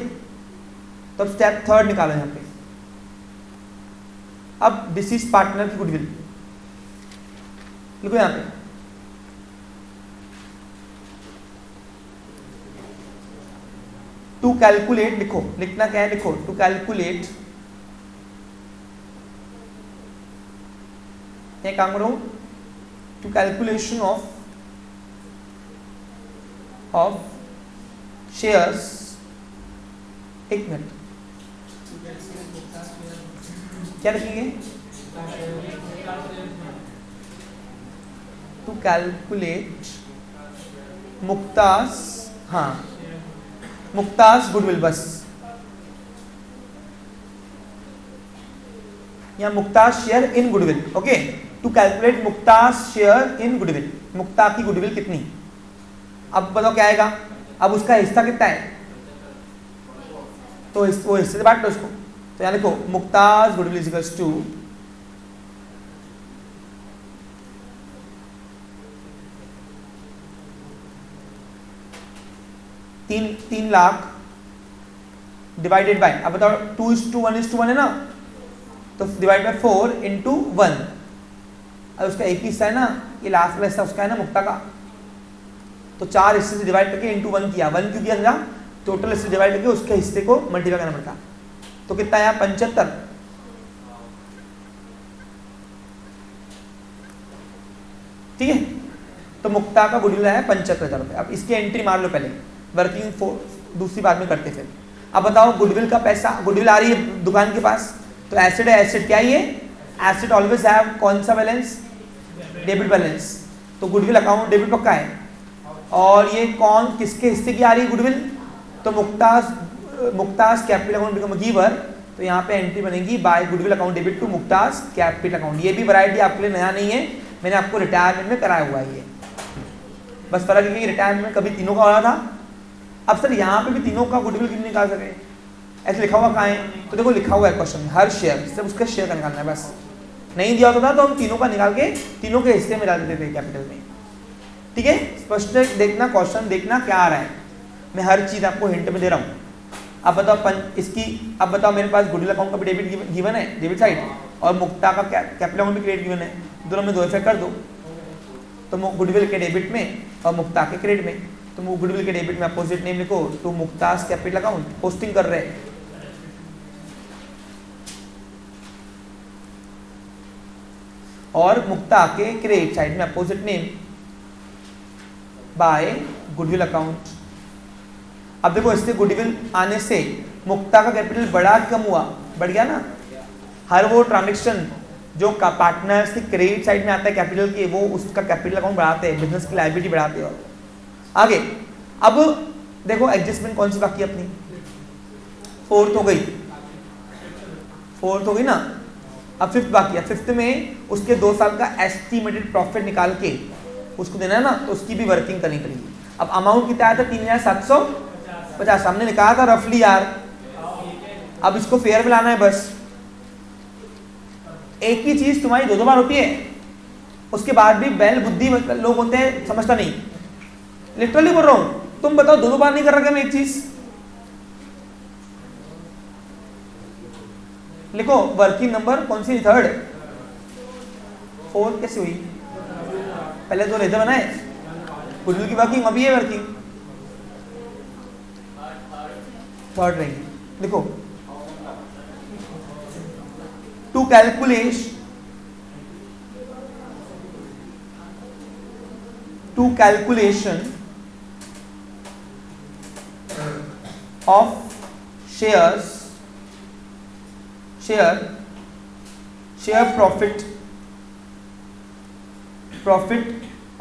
तब स्टेप 3 निकालो यहाँ पे। अब डिसीज पार्टनर की गुडविल लिखो यहाँ पे। टू कैलकुलेट लिखो, लिखना क्या है लिखो, टू कैलकुलेट, एक काम करो, टू कैलकुलेशन ऑफ शेयर्स, एक मिनट क्या लिखेंगे, टू कैलकुलेट मुक्तास, हाँ मुक्तास गुडविल, बस या Mukta's share in goodwill. Okay, to calculate Mukta's share in goodwill, Mukta की गुडविल कितनी। अब बताओ क्या आएगा, अब उसका हिस्सा कितना है, तो वो हिस्से से बांट लो उसको। तो यहाँ लिखो Mukta's goodwill is equals to तीन लाख डिवाइडेड बाय, अब बताओ 2:1 है ना, तो डिवाइड बाय 4 इंटू 1। अब उसका एक ही हिस्सा है ना, ये लास्ट वाला हिस्सा उसका है ना मुक्ता का, तो 4 हिस्से से डिवाइड करके इंटू 1 किया। 1 क्यों किया, टोटल हिस्से डिवाइड करके उसके हिस्से को मल्टीप्लाई करना पड़ता। तो कितना आया 75। ठीक है, तो मुक्ता का गुडविल है 75,000 रुपये। अब इसकी एंट्री मार लो पहले, वर्किंग दूसरी बात में करते फिर। अब बताओ गुडविल का पैसा, गुडविल आ रही है दुकान के पास, तो एसेट है, एसेट क्या है, एसेट ऑलवेज हैव कौन सा बैलेंस, डेबिट बैलेंस। तो गुडविल अकाउंट डेबिट पक्का है। और ये कौन किसके हिस्से की आ रही है गुडविल, तो Mukta's capital account become giver, तो यहाँ पे एंट्री बनेगी by goodwill account debit to Mukta's capital account. ये भी वैरायटी आपके लिए नया नहीं है, मैंने आपको रिटायरमेंट में कराया हुआ है ये। बस फर्क है कि रिटायरमेंट में कभी तीनों का हो रहा था, अब सर यहाँ पे भी तीनों का गुडविल क्यों निकाल सके, ऐसे लिखा हुआ कहाँ है, तो देखो लिखा हुआ है क्वेश्चन, हर शेयर सिर्फ उसका शेयर का निकालना है बस। नहीं दिया होता था तो हम तीनों का निकाल के तीनों के हिस्से में डाल देते थे कैपिटल में। ठीक है, स्पष्ट देखना क्वेश्चन, देखना क्या आ रहा है, मैं हर चीज आपको हिंट में दे रहा हूँ। अब बताओ इसकी, अब बताओ मेरे पास गुडविल अकाउंट का भी डेबिट गिवन है, डेबिट साइड, और मुक्ता का कैपिटल अकाउंट भी क्रेडिट गिवन है, दोनों में 2 इफेक्ट कर दो, तो गुडविल के डेबिट में और मुक्ता के क्रेडिट में। तो गुडविल के डेबिट में अपोजिट नेम लिखो, तो मुक्तास कैपिटल अकाउंट पोस्टिंग कर रहे हैं, और मुक्ता के क्रेडिट साइड में opposite name by goodwill account. अब देखो इससे गुडविल आने से मुक्ता का कैपिटल बढ़ा कम हुआ, बढ़ गया ना। हर वो ट्रांजेक्शन जो पार्टनर्स की क्रेडिट साइड में आता है कैपिटल के, वो उसका कैपिटल अकाउंट बढ़ाते हैं, बिजनेस की लायबिलिटी बढ़ाते हैं। और आगे अब देखो एडजस्टमेंट कौन सी बाकी है अपनी, 4th हो गई, 4th हो गई ना। अब 5th बाकी है, 5th में उसके 2 साल का एस्टिमेटेड प्रॉफिट निकाल के उसको देना है ना, तो उसकी भी वर्किंग करनी पड़ेगी। अब अमाउंट कितना आया था, 3,750 हमने निकाला था रफली यार। अब इसको फेयर में लाना है बस। एक ही चीज तुम्हारी 2 बार होती है, उसके बाद भी बैल बुद्धि लोग होते हैं, समझता नहीं। लिटरली बोल रहा हूं, तुम बताओ 2 बार नहीं कर रखा मैं एक चीज। लिखो वर्किंग नंबर कौन सी, 3rd, 4th कैसे हुई, पहले तो लेजर बनाए, गुडविल की वर्किंग, अभी ये वर्किंग बढ़ रही है। देखो to calculation of share profit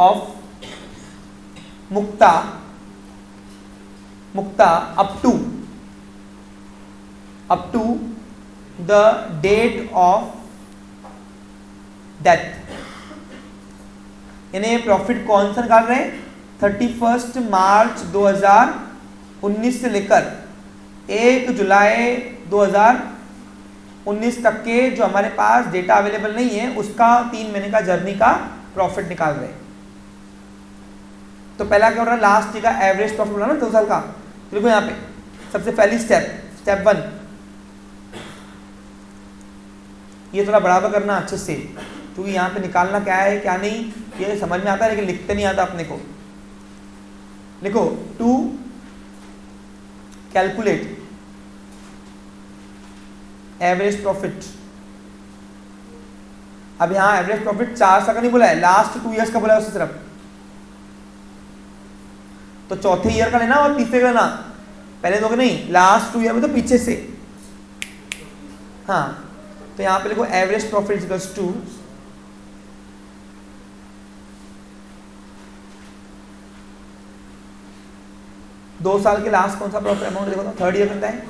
of Mukta up to the date of death, यानी ये प्रॉफिट कौन सा निकाल रहे हैं, 31 मार्च 2019 से लेकर 1 जुलाई 2019 तक के जो हमारे पास डेटा अवेलेबल नहीं है उसका 3 महीने का जर्नी का प्रॉफिट निकाल रहे हैं। तो पहला क्या हो रहा है, लास्ट का एवरेज प्रॉफिट हो रहा है ना 2 साल का। तो देखो यहाँ पे सबसे पहली स्टेप 1, ये थोड़ा बराबर करना अच्छे से, क्योंकि यहाँ पे निकालना क्या है क्या नहीं ये समझ में आता है लेकिन लिखते नहीं आता अपने को। लिखो टू कैलकुलेट एवरेज प्रॉफिट। अब यहाँ एवरेज प्रॉफिट 4 साल का नहीं बोला है, लास्ट 2 ईयर्स का बोला है उससे सिर्फ। तो चौथे ईयर का लेना और तीसरे का लेना, पहले दो नहीं, लास्ट 2 ईयर में तो पीछे से। हाँ तो यहां पे लिखो एवरेज प्रॉफिट इक्वल्स टू दो साल के लास्ट कौन सा प्रॉफिट अमाउंट देखो तो थर्ड ईयर कितना है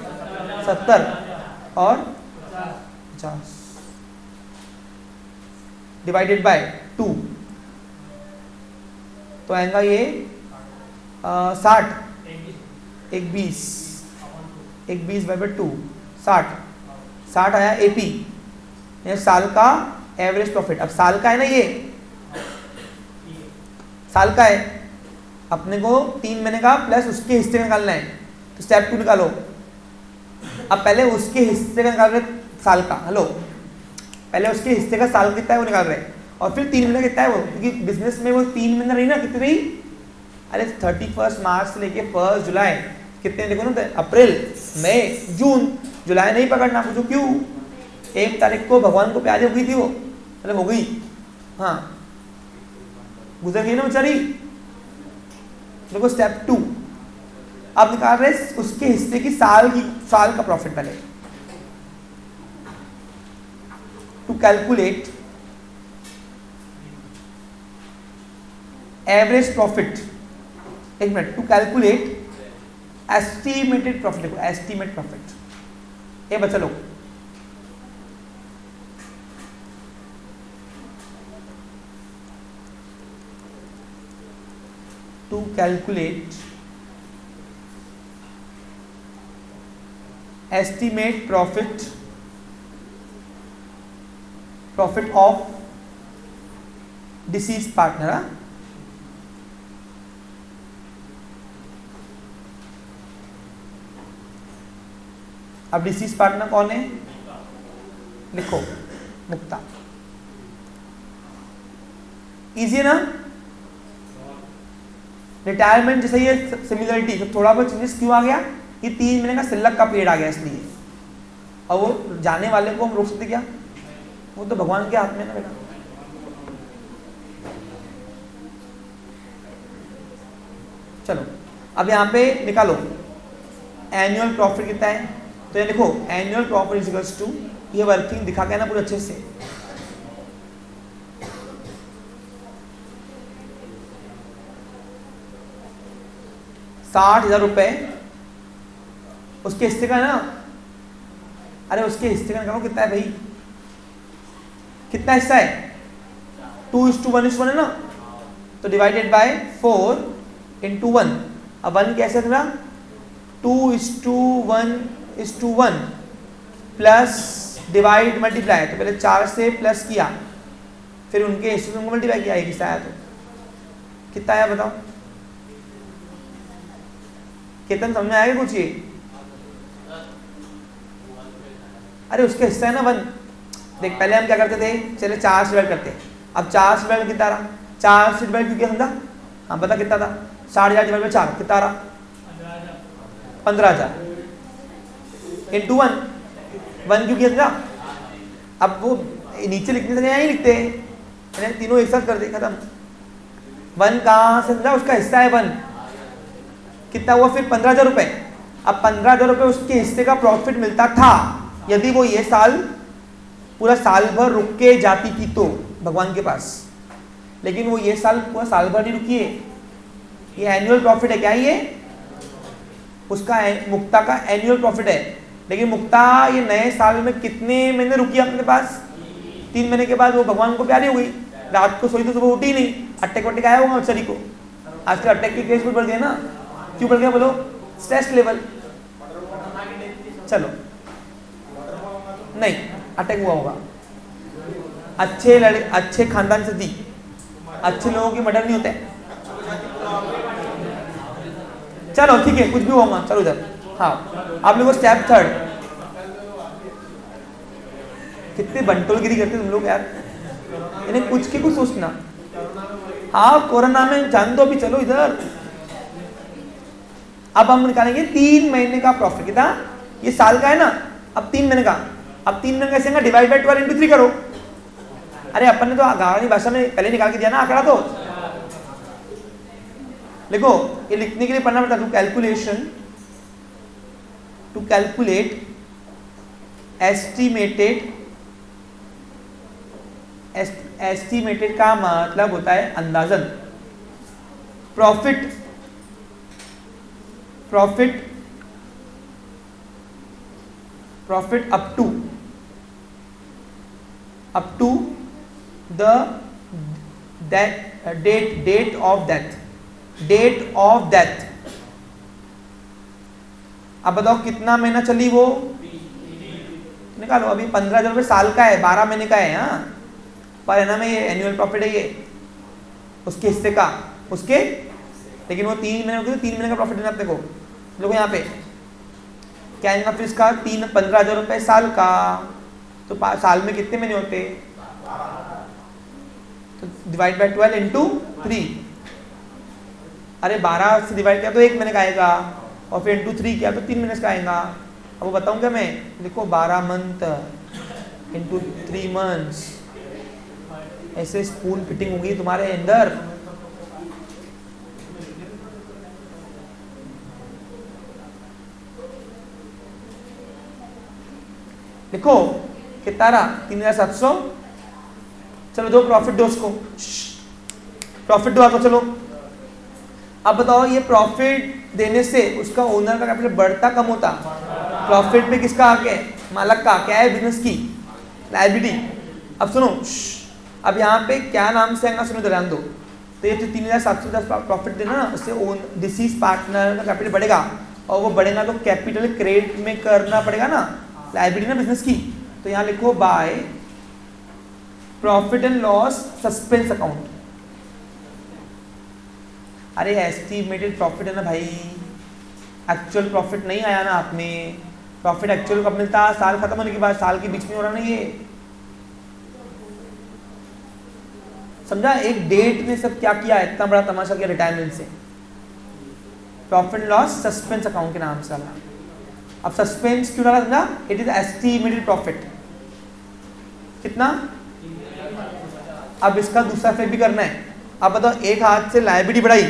70 और 50 डिवाइडेड बाय 2 तो आएगा ये 60 एक 20 बाय 2 60 आया एपी, ये साल का एवरेज प्रॉफिट। अब साल का है ना, ये साल का है, अपने को 3 महीने का प्लस उसके हिस्से का निकालना है। तो स्टेप 2 निकालो। अब पहले उसके हिस्से का निकाल रहे साल का, हेलो पहले उसके हिस्से का साल कितना है वो निकाल रहे हैं और फिर 3 महीने कितना है वो, क्योंकि बिजनेस में वो 3 महीने रही ना, कितनी रही, अरे 31 मार्च से लेके 1 जुलाई कितने देखो ना, अप्रैल मई जून, जुलाई नहीं पकड़ना, पूछो क्यों, 1 तारीख को भगवान को प्यारी हो गई थी वो, मतलब हो गई, हाँ गुजर गई ना बेचारी। देखो स्टेप 2 अब निकाल रहे उसके हिस्से की साल का प्रॉफिट। पहले टू कैलकुलेट एवरेज प्रॉफिट, एक minute, to calculate estimated profit, देखो एस्टिमेट प्रॉफिट, ये बच्चा लोग to calculate estimate profit of deceased partner. अब डिसीज पार्टनर कौन है, लिखो मुक्ता। इजी है ना, रिटायरमेंट जैसे ये सिमिलरिटी, तो थोड़ा बहुत चेंजेस क्यों आ गया, ये 3 महीने का सिल्लक का पीरियड आ गया इसलिए। और वो जाने वाले को हम रोक सकते क्या, वो तो भगवान के हाथ में ना बेटा। चलो अब यहाँ पे निकालो एनुअल प्रॉफिट कितना है, तो ये देखो annual profit is equals to, ये वर्किंग दिखा के ना पूरे अच्छे से, ₹60,000 उसके हिस्से का है ना, अरे उसके हिस्से का निकालो कितना है भाई, कितना हिस्सा है, 2:1 है ना, तो डिवाइडेड बाय 4 into 1। अब 1 कैसे था, 2:1 प्लस डिवाइड मल्टीप्लाई, तो पहले 4 से प्लस किया फिर उनके हिस्से को मल्टीप्लाई किया, एक हिस्सा आया, तो कितना आया बताओ, कितना समझ में आएगा कुछ ये, अरे उसके हिस्सा है ना 1। देख पहले हम क्या करते थे, चले 4 से डिवाइड करते, अब 4 से डिवाइड कितना रहा, 4 से डिवाइड क्यों किया समझा? हाँ बता कितना था? 60,000 डिवाइड बाई 4 कितना आ रहा? 15,000 इंटू 1 क्यों किया समझा? अब वो नीचे लिखने से यहीं लिखते हैं, तीनों एक साथ कर दे, खत्म। 1 कहाँ से समझा? उसका हिस्सा है 1, कितना हुआ फिर? 15,000 रुपये। अब 15,000 रुपये उसके हिस्से का प्रॉफिट मिलता था यदि वो ये साल पूरा साल भर रुक के जाती थी तो भगवान के पास, लेकिन वो ये साल पूरा साल भर नहीं रुकी है, ये एनुअल प्रॉफिट है। क्या ये? उसका मुक्ता का एनुअल प्रॉफिट है। लेकिन मुक्ता ये नए साल में कितने महीने रुकी अपने पास? 3 महीने के बाद वो भगवान को प्यारी हो गई, रात को सोई तो सुबह उठी नहीं, अटैक वटैक आया होगा बेचारी को। आजकल अटैक के केस भी बढ़ गए ना, क्यों बढ़ गया बोलो? Stress level. चलो नहीं, अटैक हुआ होगा, अच्छे खानदान से थी, अच्छे लोगों की मर्डर नहीं होते। चलो ठीक है, कुछ भी होगा, चलो इधर। हाँ आप लोगों को स्टेप 3, कितने बंटोलगिरी करते तुम लोग यार, इन्हें कुछ के कुछ सोचना। हाँ कोरोना में जान दो अभी, चलो इधर। अब हम निकालेंगे 3 महीने का प्रॉफिट। कितना? ये साल का है ना, अब 3 महीने का। अब 3 महीने कैसे? डिवाइड बाई 12 इंटू 3 करो। अरे अपन ने तो गावनी भाषा में पहले निकाल के दिया ना आंकड़ा, तो देखो ये लिखने के लिए पढ़ना पड़ता। टू कैलकुलेट एस्टिमेटेड का मतलब होता है अंदाजन। Profit up to the date of death। अब बताओ कितना महीना चली वो? निकालो। अभी 15,000 रुपये साल का है, 12 महीने का है। हाँ पर है ना, में ये एनुअल प्रॉफिट है, ये उसके हिस्से का उसके, लेकिन वो 3 महीने होगी तो 3 महीने का प्रॉफिट देना अपने को। देखो यहाँ पे क्या है फिर इसका? 15,000 रुपये साल का, तो साल में कितने महीने होते? तो डिवाइड बाई 12 इंटू 3। अरे 12 से डिवाइड किया तो 1 महीने का आएगा, और फिर इंटू 3 किया तो 3 महीने का आएगा। अब वो बताऊँ क्या मैं? देखो 12 मंथ इंटू 3 मंथ्स, ऐसे स्पून फिटिंग होगी तुम्हारे अंदर। देखो कितना रहा? 3,700। चलो दो प्रॉफिट दो उसको, प्रॉफिट दो आपको। चलो अब बताओ ये प्रॉफिट देने से उसका ओनर का कैपिटल बढ़ता कम होता? प्रॉफिट पे किसका आके? मालक का। क्या है? बिजनेस की लायबिलिटी। अब सुनो, अब यहाँ पे क्या नाम से आएगा सुनो, ध्यान दो। तो ये जो 3,710 प्रॉफिट देना ना, उससे डिसीज पार्टनर का कैपिटल बढ़ेगा, और वो बढ़ेगा तो कैपिटल क्रेडिट में करना पड़ेगा ना, लायबिलिटी ना बिजनेस की। तो यहाँ लिखो by profit and loss suspense account. अरे एस्टिमेटेड प्रॉफिट है ना भाई, एक्चुअल प्रॉफिट नहीं आया ना आप में। प्रॉफिट एक्चुअल कब मिलता? साल खत्म होने के बाद, साल के बीच में हो रहा ना ये। समझा? एक डेट ने सब क्या किया, इतना बड़ा तमाशा किया रिटायरमेंट से। Profit and loss suspense account के नाम से आला। अब सस्पेंस क्यों डाला? समझा? It is estimated profit. कितना? अब इसका दूसरा इफेक्ट भी करना है। अब बताओ, एक हाथ से लायबिलिटी बढ़ाई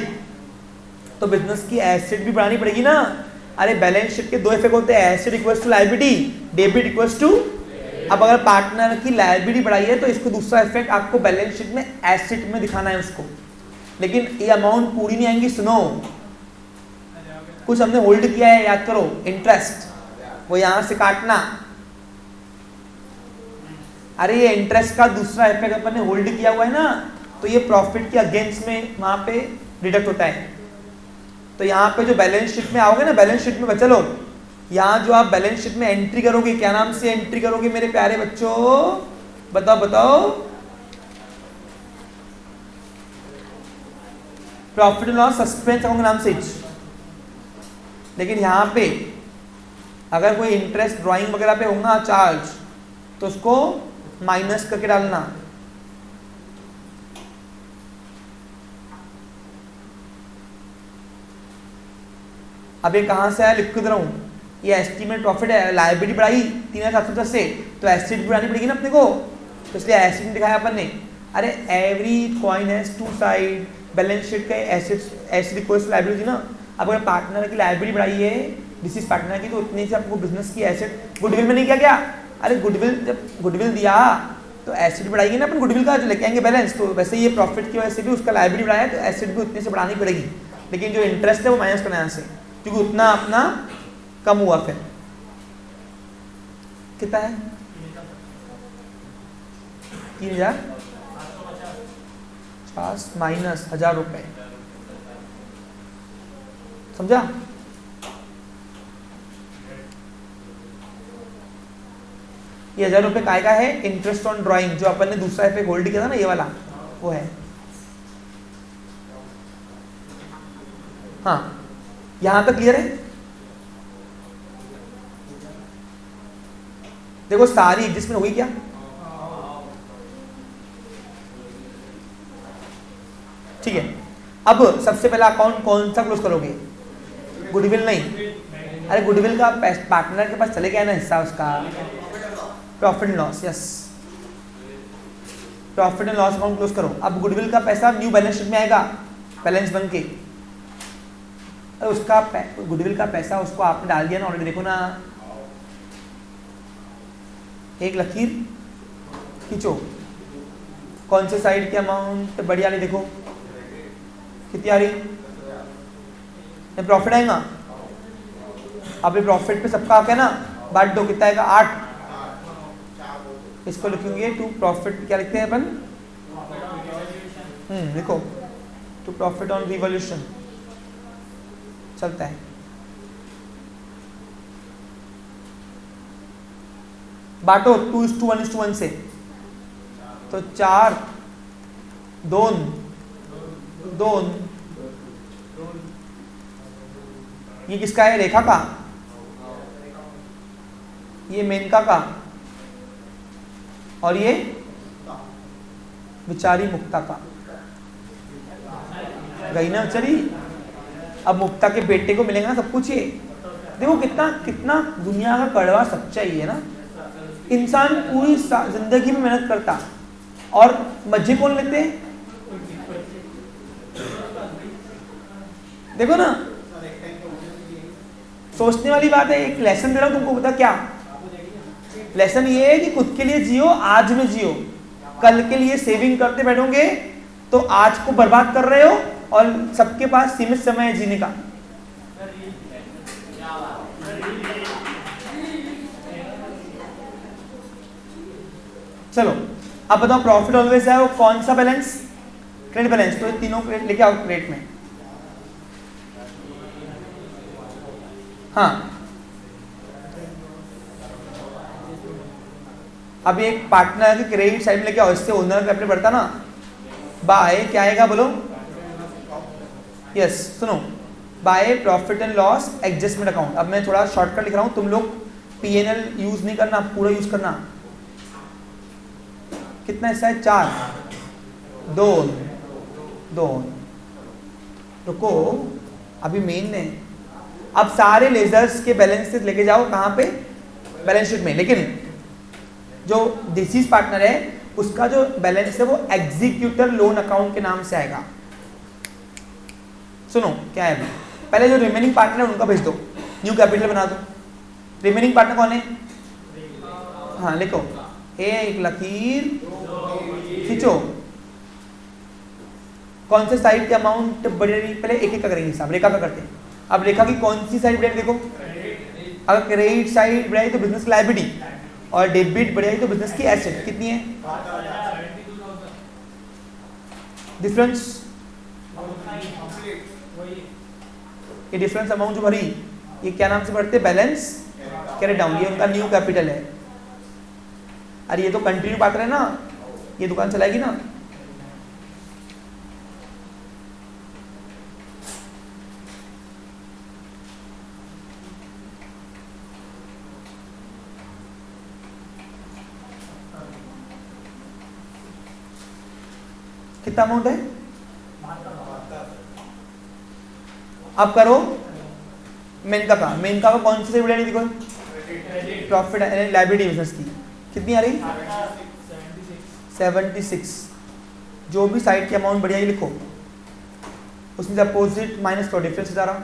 तो बिजनेस की एसेट भी बढ़ानी पड़ेगी ना। अरे बैलेंस शीट के 2 इफेक्ट होते हैं, asset equals to liability, debit equals to. अब अगर पार्टनर की लायबिलिटी बढ़ाई है तो इसको दूसरा इफेक्ट आपको बैलेंस शीट में एसेट में दिखाना है उसको। लेकिन ये अमाउंट पूरी नहीं आएंगी। सुनो, कुछ हमने होल्ड किया है, याद करो, इंटरेस्ट, वो यहां से काटना। अरे ये इंटरेस्ट का दूसरा इफेक्ट अपन ने होल्ड किया हुआ है ना, तो ये प्रॉफिट के अगेंस्ट में वहां पे डिडक्ट होता है। तो यहाँ पे जो बैलेंस शीट में आओगे ना, बैलेंस शीट में बच्चे लोग, यहाँ जो आप बैलेंस शीट में एंट्री करोगे, क्या नाम से एंट्री करोगे मेरे प्यारे बच्चों? बताओ बताओ। Profit and loss suspense account के नाम से। लेकिन यहाँ पे अगर कोई इंटरेस्ट ड्राइंग वगैरह पे होगा चार्ज, तो उसको माइनस करके डालना। अब ये कहाँ से आया, लिख के दे रहा हूँ, ये एस्टीमेट प्रॉफिट है, लायबिलिटी बढ़ाई 3710 से, तो एसेट भी बढ़ानी पड़ेगी ना अपने को, तो इसलिए एसेट दिखाया अपन ने। अरे every coin has two side, balance sheet का एसेट इक्वल्स लायबिलिटी ना। अब अगर पार्टनर की लायबिलिटी बढ़ाई है, दिस इज पार्टनर की, तो उतने से आपको बिजनेस की एसेट, गुडविल में नहीं किया क्या, अरे गुडविल जब गुडविल दिया तो एसेट बढ़ाएगी ना अपन, गुडविल का जो लेके आएंगे बैलेंस, तो वैसे ये प्रॉफिट की वजह से भी उसका लायबिलिटी बढ़ाया, तो एसेट भी उतने से बढ़ानी पड़ेगी, लेकिन जो इंटरेस्ट है वो माइनस करना है यहाँ से, क्योंकि उतना अपना कम हुआ। फिर कितना है, 3050 माइनस 1000 रुपए, समझा। ये 1000 रुपए काय का है, इंटरेस्ट ऑन ड्राइंग, जो अपन ने दूसरा पे होल्ड किया था ना, ये वाला वो है। हाँ यहां तक क्लियर है। देखो सारी एडजस्टमेंट होगी क्या, ठीक है। अब सबसे पहला अकाउंट कौन सा क्लोज करोगे, गुडविल नहीं, अरे गुडविल का पार्टनर के पास चले गया ना हिस्सा उसका, profit and loss, yes profit and loss account close करो। अब गुडविल का पैसा न्यू बैलेंस शीट में आएगा, बैलेंस बन के, उसका गुडविल का पैसा उसको आपने डाल दिया ना ऑलरेडी, देखो ना, एक लकीर खींचो, कौन से साइड की अमाउंट बड़ी आ रही, देखो कितनी आ रही, प्रॉफिट आएगा। अब ये प्रॉफिट पे सबका आके ना बांट दो, कितना आएगा 8, इसको लिखेंगे टू प्रॉफिट, क्या लिखते हैं अपन, देखो टू प्रॉफिट ऑन रिवॉल्यूशन चलता है। बांटो 2:1:1 से, तो 4 2 2, ये किसका है, रेखा का, ये मेनका का, और ये बेचारी मुक्ता का, गई ना बेचारी। अब मुक्ता के बेटे को मिलेगा ना सब कुछ। ये देखो कितना कितना दुनिया का कड़वा सच्चाई है ना, इंसान पूरी जिंदगी में मेहनत करता और मजे कौन लेते हैं, देखो ना। सोचने वाली बात है, एक लेसन दे रहा हूं तुमको, बता क्या लेसन ये है कि खुद के लिए जियो, आज में जियो, कल के लिए सेविंग करते बैठोगे तो आज को बर्बाद कर रहे हो, और सबके पास सीमित समय है जीने का। चलो अब बताओ, प्रॉफिट ऑलवेज है वो कौन सा बैलेंस, क्रेडिट बैलेंस, तो तीनों क्रेडिट लेके आओ क्रेडिट में। हाँ अब एक पार्टनर के क्रेडिट साइड में लेके आओ, इससे ओनर का कैपिटल बढ़ता ना, बाय क्या आएगा बोलो, यस सुनो, by profit and loss adjustment account. अब मैं थोड़ा शॉर्टकट लिख रहा हूं, तुम लोग पीएनएल यूज नहीं करना, पूरा यूज करना। कितना हिस्सा है, 4 2 2, रुको अभी मेन ने। अब सारे लेजर्स के बैलेंसेस लेके जाओ कहां पे, बैलेंस शीट में, लेकिन जो डिसीज पार्टनर है उसका जो बैलेंस है वो एग्जीक्यूटर लोन अकाउंट के नाम से आएगा। सुनो क्या है, पहले जो रिमेनिंग पार्टनर है उनका भेज दो, न्यू कैपिटल बना दो। रिमेनिंग पार्टनर कौन है, हाँ लिखो, एक लकीर खींचो, कौन से साइड के अमाउंट बढ़ेगी, पहले एक एक का करेंगे हिसाब, रेखा का करते हैं। अब रेखा की कौन सी साइड बढ़ेगी, देखो अगर क्रेडिट साइड बढ़ाई तो बिजनेस लायबिलिटी, और डेबिट बढ़ाई तो बिजनेस की एसेट। कितनी है डिफरेंस, ये डिफरेंस अमाउंट जो भरी, ये क्या नाम से बढ़ते, बैलेंस कैरेट डाउन, ये उनका न्यू कैपिटल है। अरे ये तो कंटिन्यू पार्टनर है ना, ये दुकान चलाएगी ना। कितना अमाउंट है, अब करो मेनका का कौन सी साइड बढ़िया देखो, प्रॉफिट लायबिलिटी बिजनेस की कितनी आ रही, 76। जो भी साइड की अमाउंट बढ़िया ही लिखो, उसमें से अपोजिट माइनस करो, डिफरेंस जा रहा।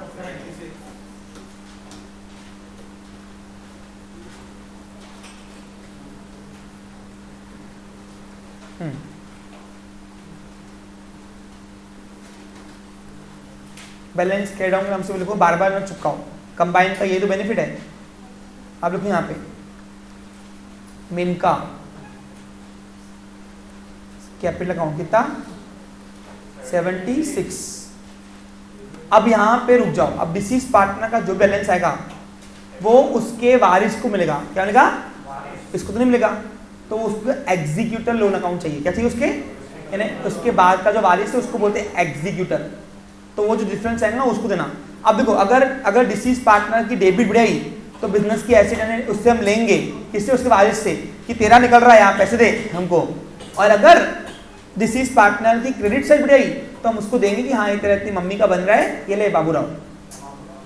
बैलेंस कैरी डाउन के नाम से लिखो, बार बार मत चुपकाओ, कंबाइन का ये तो बेनिफिट है। आप लिखो यहाँ पे मेनका कैपिटल अकाउंट कितना 76। अब यहाँ पे रुक जाओ, अब डिसीज पार्टनर का जो बैलेंस आएगा वो उसके वारिस को मिलेगा। क्या मिलेगा, इसको तो नहीं मिलेगा, तो उसको एग्जीक्यूटर लोन अकाउंट चाहिए। क्या चाहिए उसके, यानी उसके बाद का जो वारिस है उसको बोलते हैं एग्जीक्यूटर। तो वो जो डिफरेंस आएगा ना उसको देना। अब देखो अगर डिसीज पार्टनर की डेबिट बढ़ाई तो बिजनेस की एसेट यानी उससे हम लेंगे, किससे, उसके वारिस से, कि तेरा निकल रहा है यहाँ पैसे दे हमको। और अगर डिसीज पार्टनर की क्रेडिट साइड बढ़ाई तो हम उसको देंगे कि हाँ ये तेरा इतनी मम्मी का बन रहा है, ये ले बाबूराव,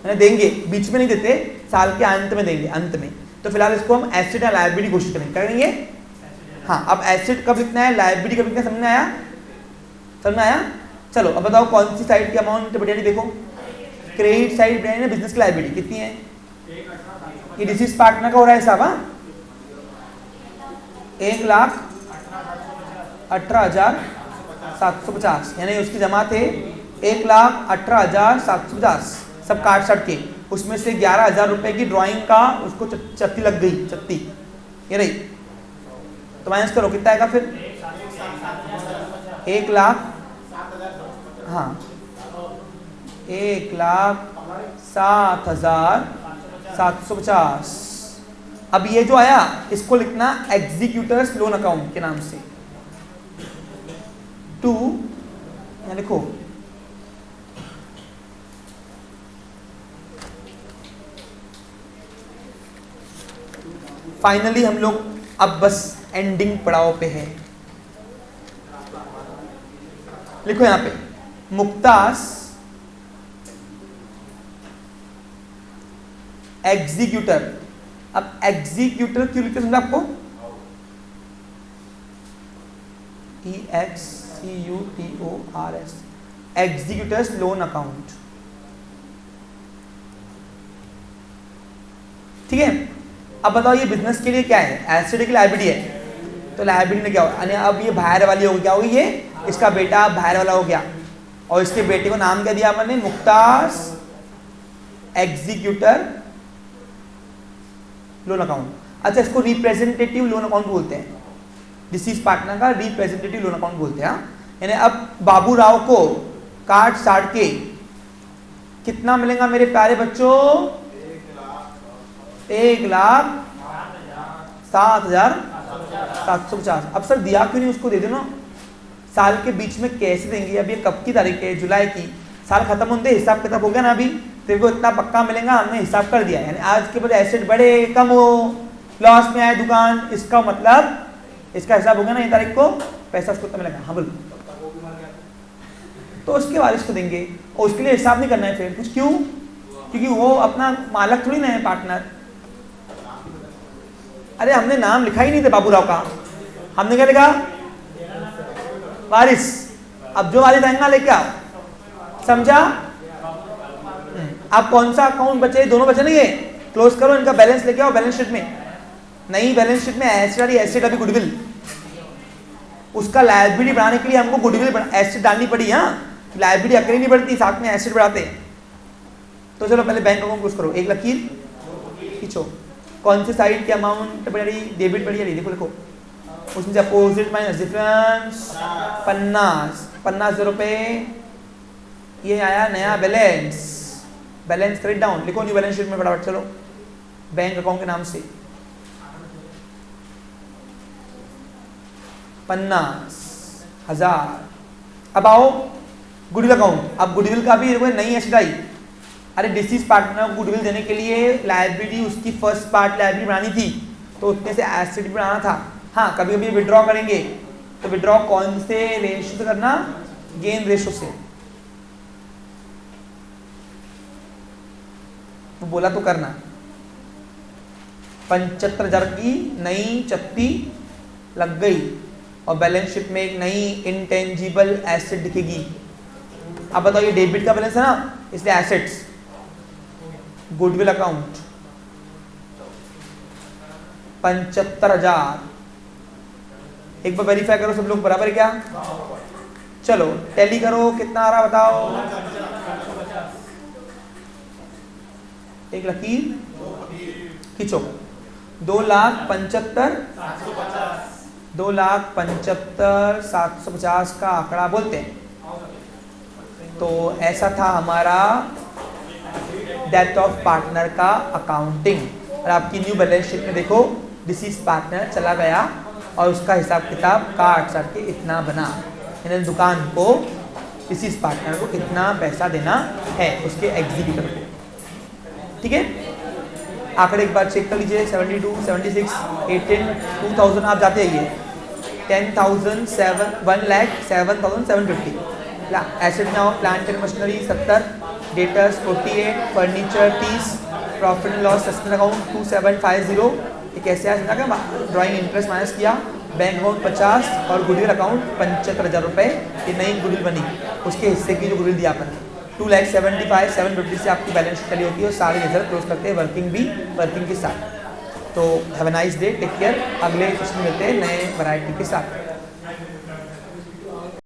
है देंगे, बीच में नहीं देते, साल के अंत में देंगे, अंत में। तो फिलहाल इसको हम एसेट या लायबिलिटी घोषित करेंगे। हाँ, अब एसेट कब लिखना है, लायबिलिटी कब लिखना है, समझ में आया, समझ में आया। चलो अब बताओ कौन सी साइड की अमाउंट बढ़िया, देखो क्रेडिट साइड बढ़िया है, बिजनेस की लायबिलिटी कितनी है, ये डिसीज पार्टनर का हो रहा है हिसाब। 1,18,750, यानी उसकी जमा थे 1,18,750, सब काट सट के, उसमें से 11,000 रुपए की ड्राइंग का उसको चत्ती लग गई, चत्ती ये रही, तो माइनस करो कितना आएगा फिर 1 लाख, हाँ 1,07,750। अब ये जो आया इसको लिखना एग्जीक्यूटर्स लोन अकाउंट के नाम से, टू यहाँ लिखो फाइनली हम लोग अब बस एंडिंग पड़ाव पे है। लिखो यहां पे मुक्तास एग्जीक्यूटर। अब एग्जीक्यूटर क्यों लिखते समझा आपको, EXCUTORS, एग्जीक्यूटर्स लोन अकाउंट, ठीक है। अब बताओ ये बिजनेस के लिए क्या है, एसेट की लायबिलिटी है, तो लायबिलिटी में क्या होगा, अब ये बाहर वाली होगी, क्या होगी, ये इसका बेटा बाहर वाला हो गया, और इसके बेटे को नाम क्या दिया मैंने, मुक्तास एग्जीक्यूटर लोन अकाउंट। अच्छा, इसको रिप्रेजेंटेटिव लोन अकाउंट बोलते हैं, डिसीज पार्टनर का रिप्रेजेंटेटिव लोन अकाउंट बोलते हैं। यानी अब बाबू राव को काट साट के कितना मिलेगा मेरे प्यारे बच्चों, 1,07,750। अब सर दिया क्यों नहीं, उसको दे दो ना, साल के बीच में कैसे देंगे, अब ये कब की तारीख है, जुलाई की, साल खत्म होते हिसाब किताब हो गया ना, अभी तेरे को इतना पक्का मिलेगा, हमने हिसाब कर दिया। यानी आज के बाद एसेट बढ़े कम हो, लॉस में आए दुकान, इसका मतलब इसका हिसाब हो गया ना, ये तारीख को पैसा उसको कितना मिलेगा, हाँ बोलो, तो उसके वारिस को देंगे, और उसके लिए हिसाब नहीं करना है फिर कुछ, क्यों, क्योंकि वो अपना मालक थोड़ी ना है, पार्टनर। अरे हमने नाम लिखा ही नहीं था बाबूराव का, हमने क्या लिखा, वारिस। अब जो वारिस आएगा लेके आओ, समझा। अब कौन सा अकाउंट बचे, दोनों बचे नहीं है, क्लोज करो, इनका बैलेंस लेके आओ बैलेंस शीट में। नई बैलेंस शीट में एसेट अभी गुडविल, उसका लायबिलिटी बढ़ाने के लिए हमको गुडविल एसेट डालनी पड़ी। हाँ, लायबिलिटी अकेली नहीं बढ़ती, साथ में एसेट बढ़ाते हैं। तो चलो पहले बैंक अकाउंट क्लोज करो, एक लकीर खींचो, कौन सी साइड की अमाउंट बढ़ रही, डेबिट बढ़ रही, देखो लिखो, उसमें से अपोजिट माइनस डिफरेंस 50 रुपए, ये आया नया बैलेंस, बैलेंस क्रेडिट डाउन, लिखो न्यू बैलेंस शीट में फटाफट, चलो बैंक अकाउंट के नाम से 50,000। अब आओ गुडविल अकाउंट, अब गुडविल का भी नई एसेट आई। अरे डिसीज पार्टनर को गुडविल देने के लिए लायबिलिटी, उसकी फर्स्ट पार्ट लायबिलिटी बनानी थी, तो उतने से एसेट भी बनाना था। हाँ, कभी कभी विड्रॉ करेंगे, तो विड्रॉ कौन से रेशो से करना, गेन रेशो से, तो बोला तो करना। 75,000 की नई चप्पी लग गई और बैलेंस शीट में एक नई इंटेंजिबल एसेट दिखेगी। अब बताओ ये डेबिट का बैलेंस है ना, इसलिए एसेट्स, गुडविल अकाउंट 75,000। एक बार वेरीफाई करो सब लोग बराबर है क्या? चलो टैली करो, कितना आ रहा बताओ। एक लकीर खींचो। 2,75,750 का आंकड़ा बोलते हैं। तो ऐसा था हमारा डेथ ऑफ पार्टनर का अकाउंटिंग। और आपकी न्यू बैलेंस शीट में देखो डिसीज पार्टनर चला गया और उसका हिसाब किताब काट सट के इतना बना, यानी दुकान को डिसीज पार्टनर को इतना पैसा देना है उसके एग्जीक्यूटर को। ठीक है, आंकड़े एक बार चेक कर लीजिए। 72, 76, 18, 2000 आप जाते आइए। 10,000, 1,07,750। एसेट में आओ, plant and machinery 70, debtors 48, furniture 30, profit and loss suspend account 2750। ये कैसे आया क्या? ड्राइंग इंटरेस्ट माइनस किया, बैंक अकाउंट 50 और गुडविल अकाउंट 75,000 रुपये। ये नई गुडविल बनी, उसके हिस्से की जो गुडविल दिया अपन 2,75,750 से आपकी बैलेंस शीट चली होती है और सारे रिजल्ट क्लोज करते हैं, वर्किंग के साथ। तो have a nice day, take care. अगले क्वेश्चन मिलते हैं नए वैरायटी के साथ।